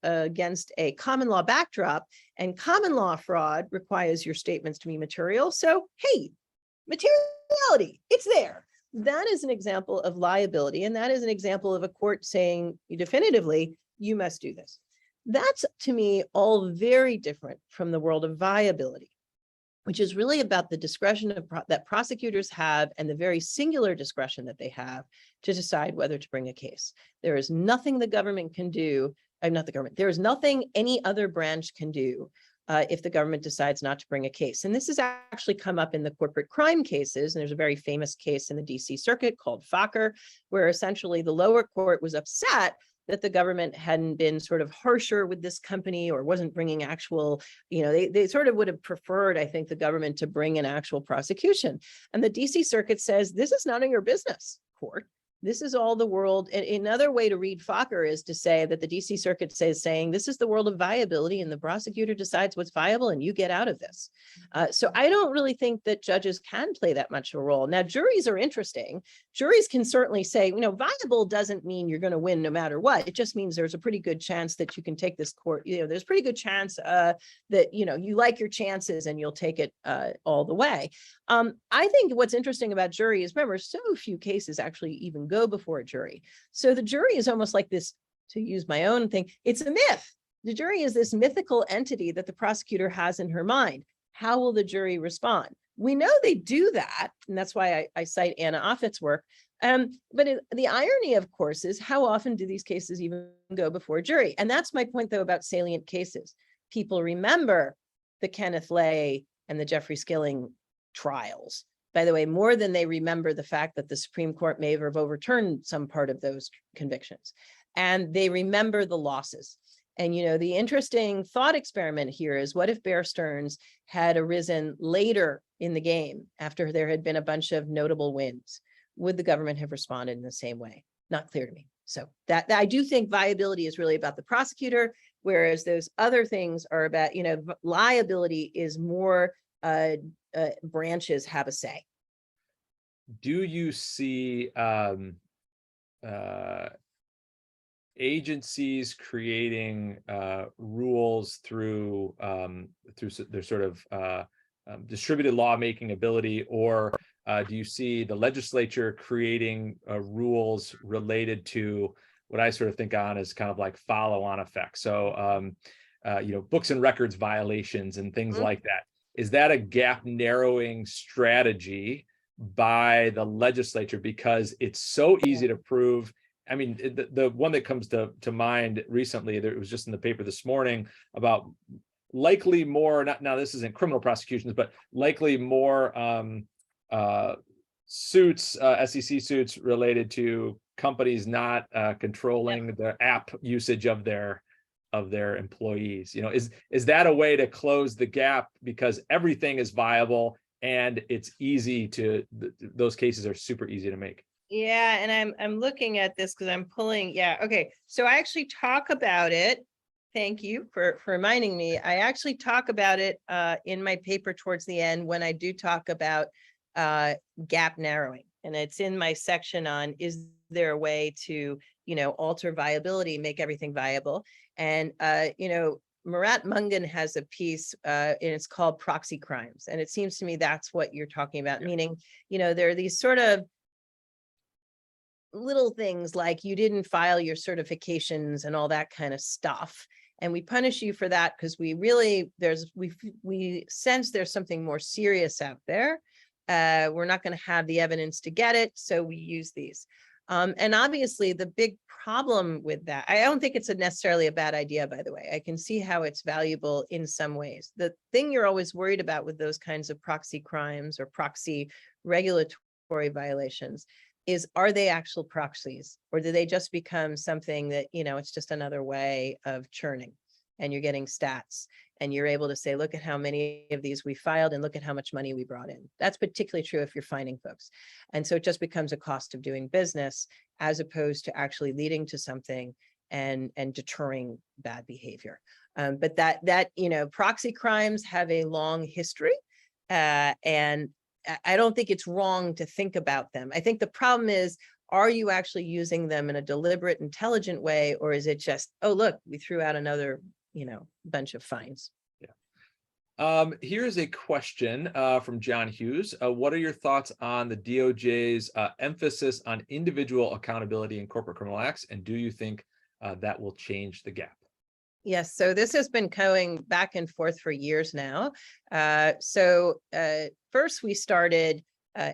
against a common law backdrop, and common law fraud requires your statements to be material. So, hey, materiality, it's there. That is an example of liability, and that is an example of a court saying definitively, you must do this. That's, to me, all very different from the world of viability, which is really about the discretion that prosecutors have, and the very singular discretion that they have to decide whether to bring a case. There is nothing the government can do, there is nothing any other branch can do if the government decides not to bring a case. And this has actually come up in the corporate crime cases. And there's a very famous case in the DC Circuit called Fokker, where essentially the lower court was upset that the government hadn't been sort of harsher with this company, or wasn't bringing actual, they sort of would have preferred, I think, the government to bring an actual prosecution. And the DC Circuit says, this is none of your business, court. this is all the world. And another way to read Fokker is to say that the DC Circuit saying this is the world of viability, and the prosecutor decides what's viable and you get out of this. So I don't really think that judges can play that much of a role. Now, juries are interesting. Juries can certainly say, viable doesn't mean you're going to win no matter what. It just means there's a pretty good chance that you can take this court. There's a pretty good chance that, you like your chances and you'll take it all the way. I think what's interesting about jury is, remember, so few cases actually even go before a jury. So the jury is almost like this, to use my own thing, it's a myth. The jury is this mythical entity that the prosecutor has in her mind. How will the jury respond? We know they do that, and that's why I cite Anna Offit's work. But the irony, of course, is how often do these cases even go before a jury? And that's my point, though, about salient cases. People remember the Kenneth Lay and the Jeffrey Skilling trials, by the way, more than they remember the fact that the Supreme Court may have overturned some part of those convictions. And they remember the losses. And, the interesting thought experiment here is, what if Bear Stearns had arisen later in the game after there had been a bunch of notable wins? Would the government have responded in the same way? Not clear to me. So that I do think viability is really about the prosecutor, whereas those other things are about, liability is more branches have a say. Do you see agencies creating rules through their sort of distributed lawmaking ability, or do you see the legislature creating rules related to what I sort of think on as kind of like follow-on effects? So, books and records violations and things like that. Is that a gap narrowing strategy by the legislature because it's so easy to prove? I mean, the one that comes to mind recently, it was just in the paper this morning about likely more, now this isn't criminal prosecutions, but likely more suits, SEC suits related to companies not controlling the app usage of their employees. Is that a way to close the gap because everything is viable and it's easy to, those cases are super easy to make? Yeah, and I'm looking at this because I'm pulling, okay. So I actually talk about it. Thank you for reminding me. I actually talk about it in my paper towards the end when I do talk about gap narrowing. And it's in my section on, is there a way to, alter viability, make everything viable? And, Murat Mungan has a piece and it's called Proxy Crimes. And it seems to me that's what you're talking about, meaning, there are these sort of little things like you didn't file your certifications and all that kind of stuff. And we punish you for that because we really, we sense there's something more serious out there. We're not going to have the evidence to get it. So we use these. And obviously the big problem with that, I don't think it's necessarily a bad idea, by the way. I can see how it's valuable in some ways. The thing you're always worried about with those kinds of proxy crimes or proxy regulatory violations is, are they actual proxies, or do they just become something that, it's just another way of churning and you're getting stats and you're able to say, look at how many of these we filed and look at how much money we brought in. That's particularly true if you're finding folks. And so it just becomes a cost of doing business as opposed to actually leading to something and deterring bad behavior. But that proxy crimes have a long history and I don't think it's wrong to think about them. I think the problem is, are you actually using them in a deliberate, intelligent way, or is it just, oh, look, we threw out another, bunch of fines? Yeah. Here's a question from John Hughes. What are your thoughts on the DOJ's emphasis on individual accountability in corporate criminal acts, and do you think that will change the gap? Yes, so this has been going back and forth for years now. First we started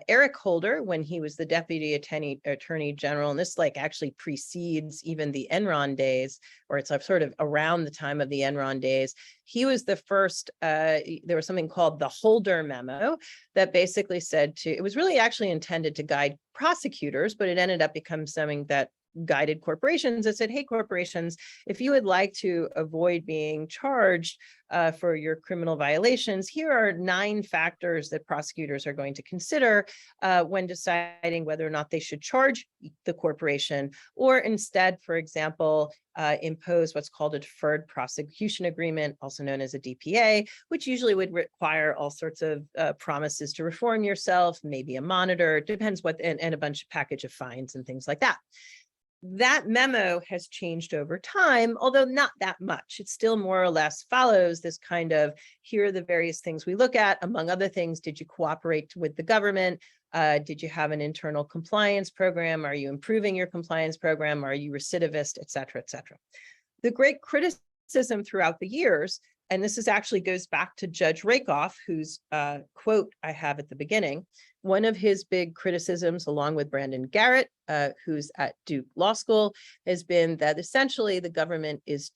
Eric Holder when he was the Deputy Attorney General, and this actually precedes even the Enron days, or it's sort of around the time of the Enron days. He was the first, there was something called the Holder Memo that basically said it was really actually intended to guide prosecutors, but it ended up becoming something that guided corporations that said, hey, corporations, if you would like to avoid being charged for your criminal violations, here are 9 factors that prosecutors are going to consider when deciding whether or not they should charge the corporation, or instead, for example, impose what's called a deferred prosecution agreement, also known as a DPA, which usually would require all sorts of promises to reform yourself, maybe a monitor, depends what, and a bunch of package of fines and things like that. That memo has changed over time, although not that much. It still more or less follows this kind of, here are the various things we look at. Among other things, did you cooperate with the government? Did you have an internal compliance program? Are you improving your compliance program? Are you recidivist, et cetera, et cetera? The great criticism throughout the years, and this is actually goes back to Judge Rakoff, whose quote I have at the beginning. One of his big criticisms, along with Brandon Garrett, who's at Duke Law School, has been that essentially the government is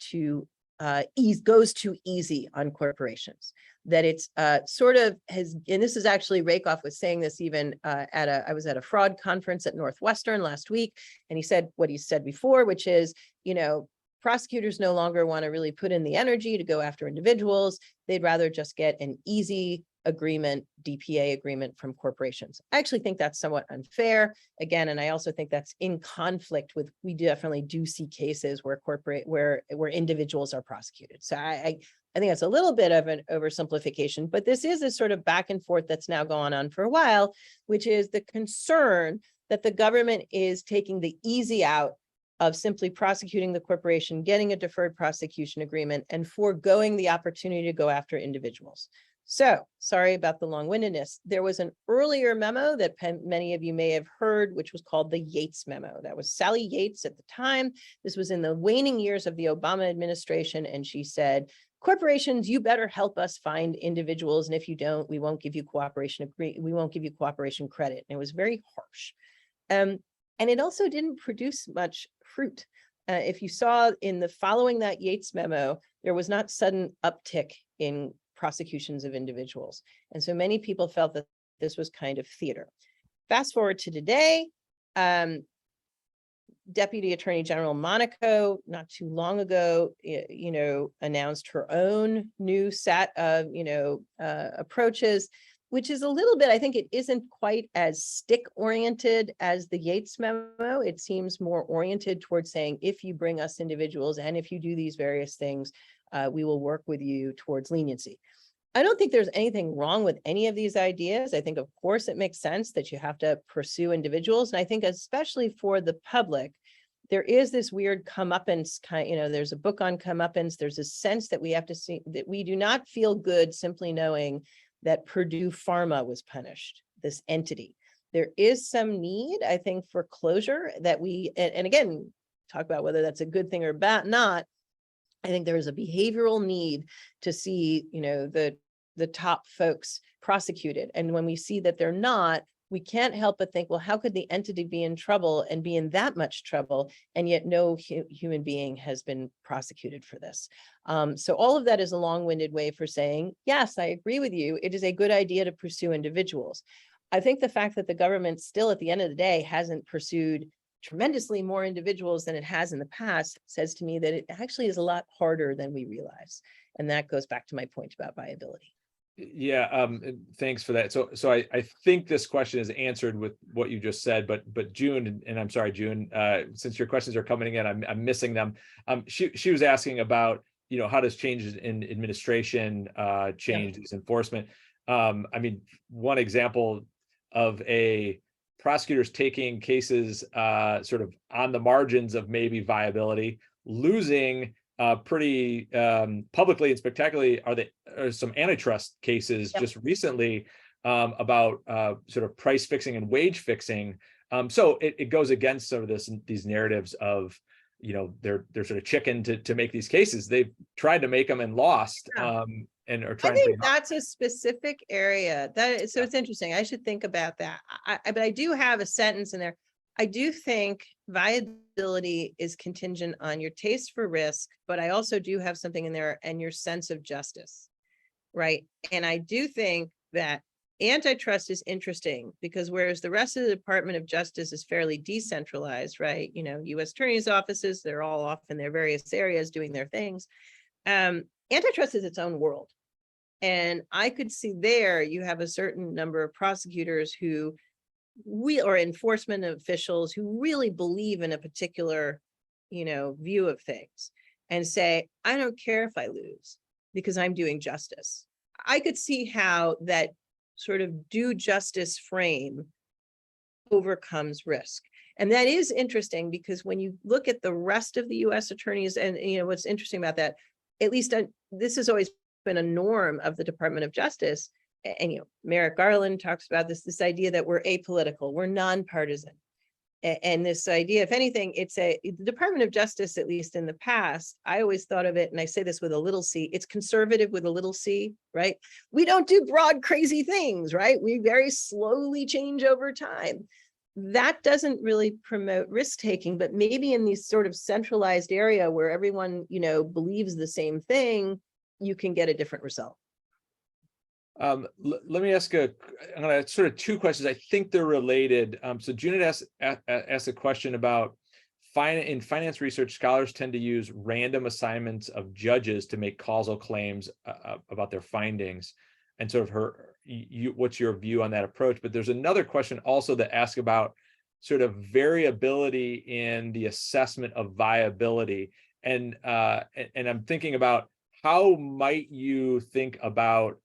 goes too easy on corporations. That it's sort of has, and this is actually Rakoff was saying this even I was at a fraud conference at Northwestern last week, and he said what he said before, which is, prosecutors no longer want to really put in the energy to go after individuals. They'd rather just get an easy agreement, DPA agreement from corporations. I actually think that's somewhat unfair. Again, and I also think that's in conflict with, we definitely do see cases where where individuals are prosecuted. So I think that's a little bit of an oversimplification, but this is a sort of back and forth that's now gone on for a while, which is the concern that the government is taking the easy out of simply prosecuting the corporation, getting a deferred prosecution agreement, and foregoing the opportunity to go after individuals. So, sorry about the long-windedness. There was an earlier memo that many of you may have heard, which was called the Yates memo. That was Sally Yates at the time. This was in the waning years of the Obama administration, and she said, corporations, you better help us find individuals, and if you don't, we won't give you cooperation credit. And it was very harsh. And it also didn't produce much fruit. If you saw in the following that Yates memo, there was not sudden uptick in prosecutions of individuals. And so many people felt that this was kind of theater. Fast forward to today, Deputy Attorney General Monaco, not too long ago, announced her own new set of, approaches, which is a little bit, I think it isn't quite as stick-oriented as the Yates memo. It seems more oriented towards saying, if you bring us individuals and if you do these various things, we will work with you towards leniency. I don't think there's anything wrong with any of these ideas. I think, of course, it makes sense that you have to pursue individuals. And I think especially for the public, there is this weird comeuppance kind, there's a book on comeuppance. There's a sense that we have to see that we do not feel good simply knowing that Purdue Pharma was punished, this entity. There is some need, I think, for closure that and again, talk about whether that's a good thing or bad, not. I think there is a behavioral need to see, the top folks prosecuted. And when we see that they're not, we can't help but think, well, how could the entity be in trouble and be in that much trouble, and yet no human being has been prosecuted for this? So all of that is a long-winded way for saying, yes, I agree with you. It is a good idea to pursue individuals. I think the fact that the government still, at the end of the day, hasn't pursued tremendously more individuals than it has in the past says to me that it actually is a lot harder than we realize. And that goes back to my point about viability. Yeah, thanks for that. So I think this question is answered with what you just said, but June, and I'm sorry, June, since your questions are coming in, I'm missing them. She was asking about, how does changes in administration change this enforcement? I mean, one example of a prosecutors taking cases sort of on the margins of maybe viability, losing pretty publicly and spectacularly are some antitrust cases just recently about sort of price fixing and wage fixing. So it goes against some of these narratives of, they're sort of chicken to make these cases. They've tried to make them and lost. And are trying. I think that's a specific area so it's interesting. I should think about that. But I do have a sentence in there. I do think viability is contingent on your taste for risk, but I also do have something in there and your sense of justice, right? And I do think that Antitrust is interesting because whereas the rest of the Department of Justice is fairly decentralized, right? You know, U.S. attorneys' offices, they're all off in their various areas doing their things. Antitrust is its own world. And I could see there you have a certain number of prosecutors who or enforcement officials who really believe in a particular, you know, view of things and say, I don't care if I lose because I'm doing justice. I could see how that sort of do justice frame overcomes risk. And that is interesting because when you look at the rest of the US attorneys, and you know, what's interesting about that, at least this has always been a norm of the Department of Justice. And you know, Merrick Garland talks about this idea that we're apolitical, we're nonpartisan. And this idea, if anything, the Department of Justice, at least in the past, I always thought of it, and I say this with a little c, it's conservative with a little c, right? We don't do broad, crazy things, right? We very slowly change over time. That doesn't really promote risk taking, but maybe in these sort of centralized area where everyone, you know, believes the same thing, you can get a different result. Let me ask I'm gonna sort of two questions. I think they're related. So June had asked a question about in finance research, scholars tend to use random assignments of judges to make causal claims about their findings, and sort of what's your view on that approach? But there's another question also that asks about sort of variability in the assessment of viability, and I'm thinking about how might you think about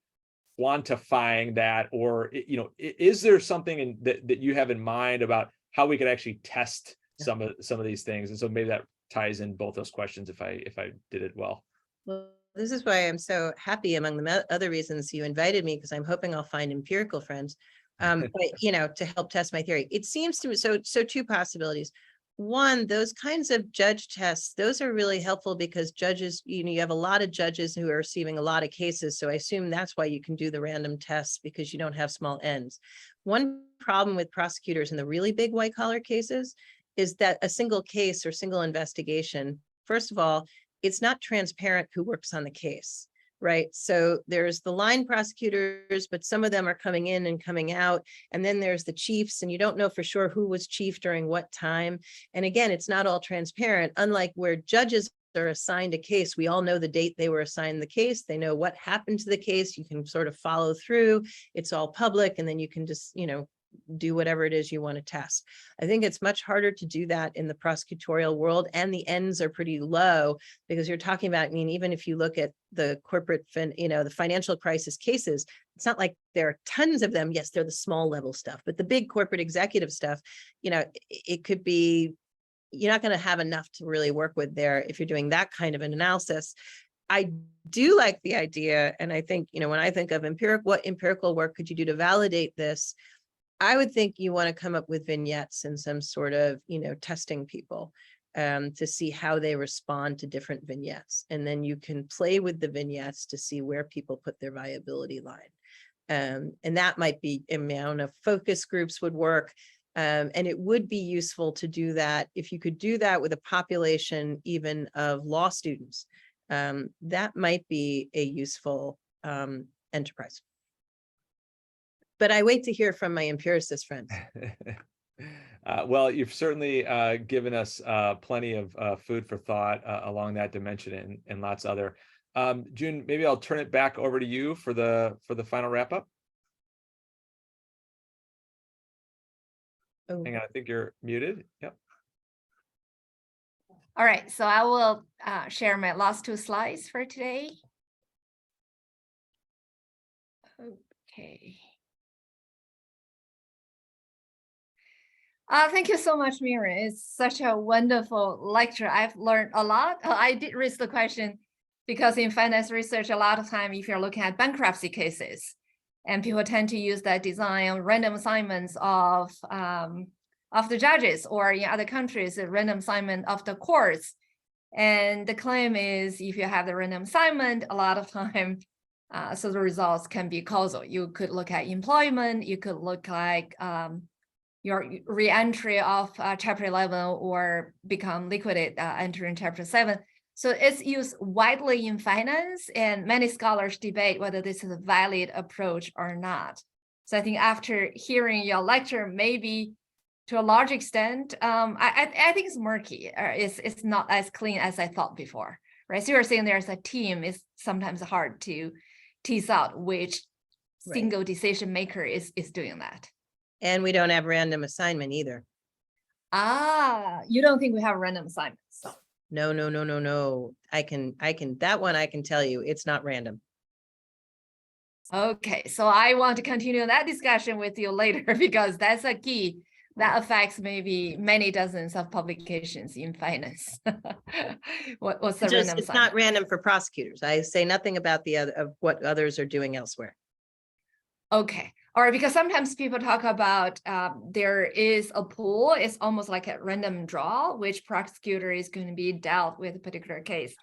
quantifying that, or you know, is there something that you have in mind about how we could actually test some of these things? And so maybe that ties in both those questions if I did it well. Well, this is why I'm so happy, among the other reasons you invited me, because I'm hoping I'll find empirical friends, but you know, to help test my theory. It seems to me so two possibilities. One, those kinds of judge tests, those are really helpful because judges, you know, you have a lot of judges who are receiving a lot of cases. So I assume that's why you can do the random tests, because you don't have small ends. One problem with prosecutors in the really big white collar cases is that a single case or single investigation, first of all, it's not transparent who works on the case. Right. So there's the line prosecutors, but some of them are coming in and coming out. And then there's the chiefs, and you don't know for sure who was chief during what time. And again, it's not all transparent, unlike where judges are assigned a case. We all know the date they were assigned the case. They know what happened to the case. You can sort of follow through. It's all public. And then you can just, you know, do whatever it is you want to test. I think it's much harder to do that in the prosecutorial world, and the ends are pretty low because you're talking about, I mean, even if you look at the corporate, you know, the financial crisis cases, it's not like there are tons of them. Yes, they're the small level stuff, but the big corporate executive stuff, you know, it could be, you're not going to have enough to really work with there if you're doing that kind of an analysis. I do like the idea, and I think, you know, when I think of what empirical work could you do to validate this? I would think you want to come up with vignettes and some sort of, you know, testing people to see how they respond to different vignettes. And then you can play with the vignettes to see where people put their viability line. And that might be amount of focus groups would work. And it would be useful to do that if you could do that with a population even of law students. That might be a useful enterprise. But I wait to hear from my empiricist friends. Well, you've certainly given us plenty of food for thought along that dimension and lots other. June, maybe I'll turn it back over to you for the final wrap up. Oh. Hang on, I think you're muted. Yep. All right, so I will share my last two slides for today. Okay. Thank you so much, Miriam. It's such a wonderful lecture. I've learned a lot. I did raise the question because in finance research, a lot of time, if you're looking at bankruptcy cases, and people tend to use that design random assignments of the judges, or in other countries, a random assignment of the courts. And the claim is if you have the random assignment, a lot of time, so the results can be causal. You could look at employment, you could look like your re-entry of Chapter 11 or become liquidate, entering Chapter 7. So it's used widely in finance, and many scholars debate whether this is a valid approach or not. So I think after hearing your lecture, maybe to a large extent, I think it's murky. It's not as clean as I thought before, right? So you're saying there's a team. It's sometimes hard to tease out which single decision maker is doing that. And we don't have random assignment either. You don't think we have random assignments? No. I can that one I can tell you it's not random. Okay, so I want to continue that discussion with you later because that's a key that affects maybe many dozens of publications in finance. What's the random It's assignment? not random for prosecutors. I say nothing about the other of what others are doing elsewhere. Okay, all right, because sometimes people talk about there is a pool, it's almost like a random draw, which prosecutor is going to be dealt with a particular case.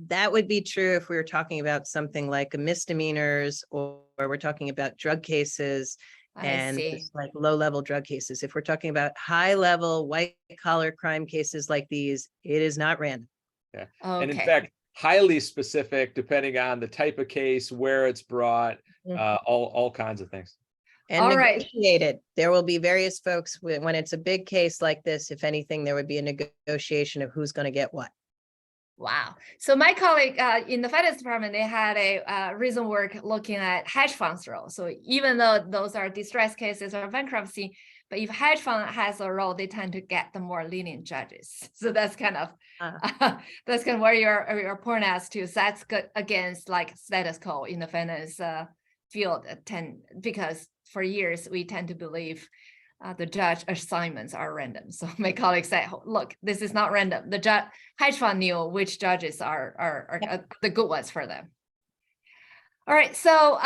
That would be true if we were talking about something like a misdemeanors or we're talking about drug cases and just like low-level drug cases. If we're talking about high-level white-collar crime cases like these, it is not random. Yeah. Okay. And in fact, highly specific depending on the type of case, where it's brought, all kinds of things. And all right. negotiated. There will be various folks when it's a big case like this, if anything, there would be a negotiation of who's going to get what. Wow. So my colleague in the finance department, they had a recent work looking at hedge funds role. So even though those are distress cases or bankruptcy, but if hedge fund has a role, they tend to get the more lenient judges. So that's kind of where your point as to. So that's good against like status quo in the finance field, because for years we tend to believe the judge assignments are random. So my colleague said, look, this is not random. The hedge fund knew which judges are the good ones for them. All right, so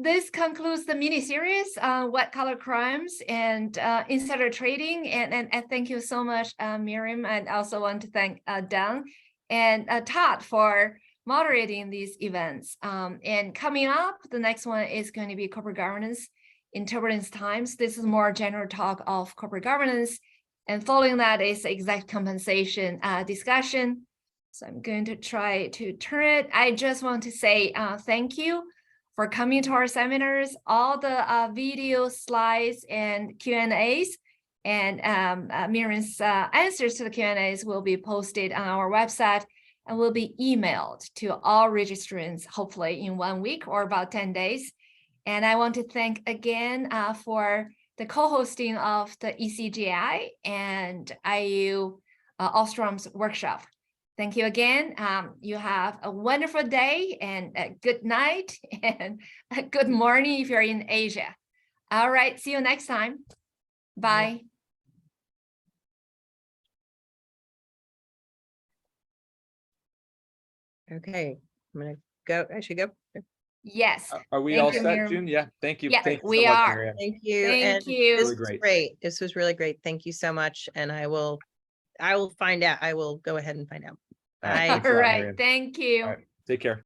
this concludes the mini series on white collar crimes and insider trading. And thank you so much, Miriam. And I also want to thank Dan and Todd for moderating these events. And coming up, the next one is going to be corporate governance in turbulence times. This is more general talk of corporate governance. And following that is executive compensation discussion. So I'm going to try to turn it. I just want to say thank you for coming to our seminars. All the video slides and Q&As and Miriam's answers to the Q&As will be posted on our website and will be emailed to all registrants, hopefully in 1 week or about 10 days. And I want to thank again for the co-hosting of the ECGI and IU Ostrom's workshop. Thank you again. You have a wonderful day and a good night and a good morning if you're in Asia. All right, see you next time. Bye. Okay, I'm gonna go. I should go. Yes. Are we Thank all you, set, Miriam. June? Yeah, thank you. Yeah, Thank you we so much, are. Miriam. Thank you. Thank And you. This Really was great. great. This was really great. Thank you so much. And I will find out. I will go ahead and find out. All right, Bye. thanks a All lot, right. Miriam. Thank you. All right, take care.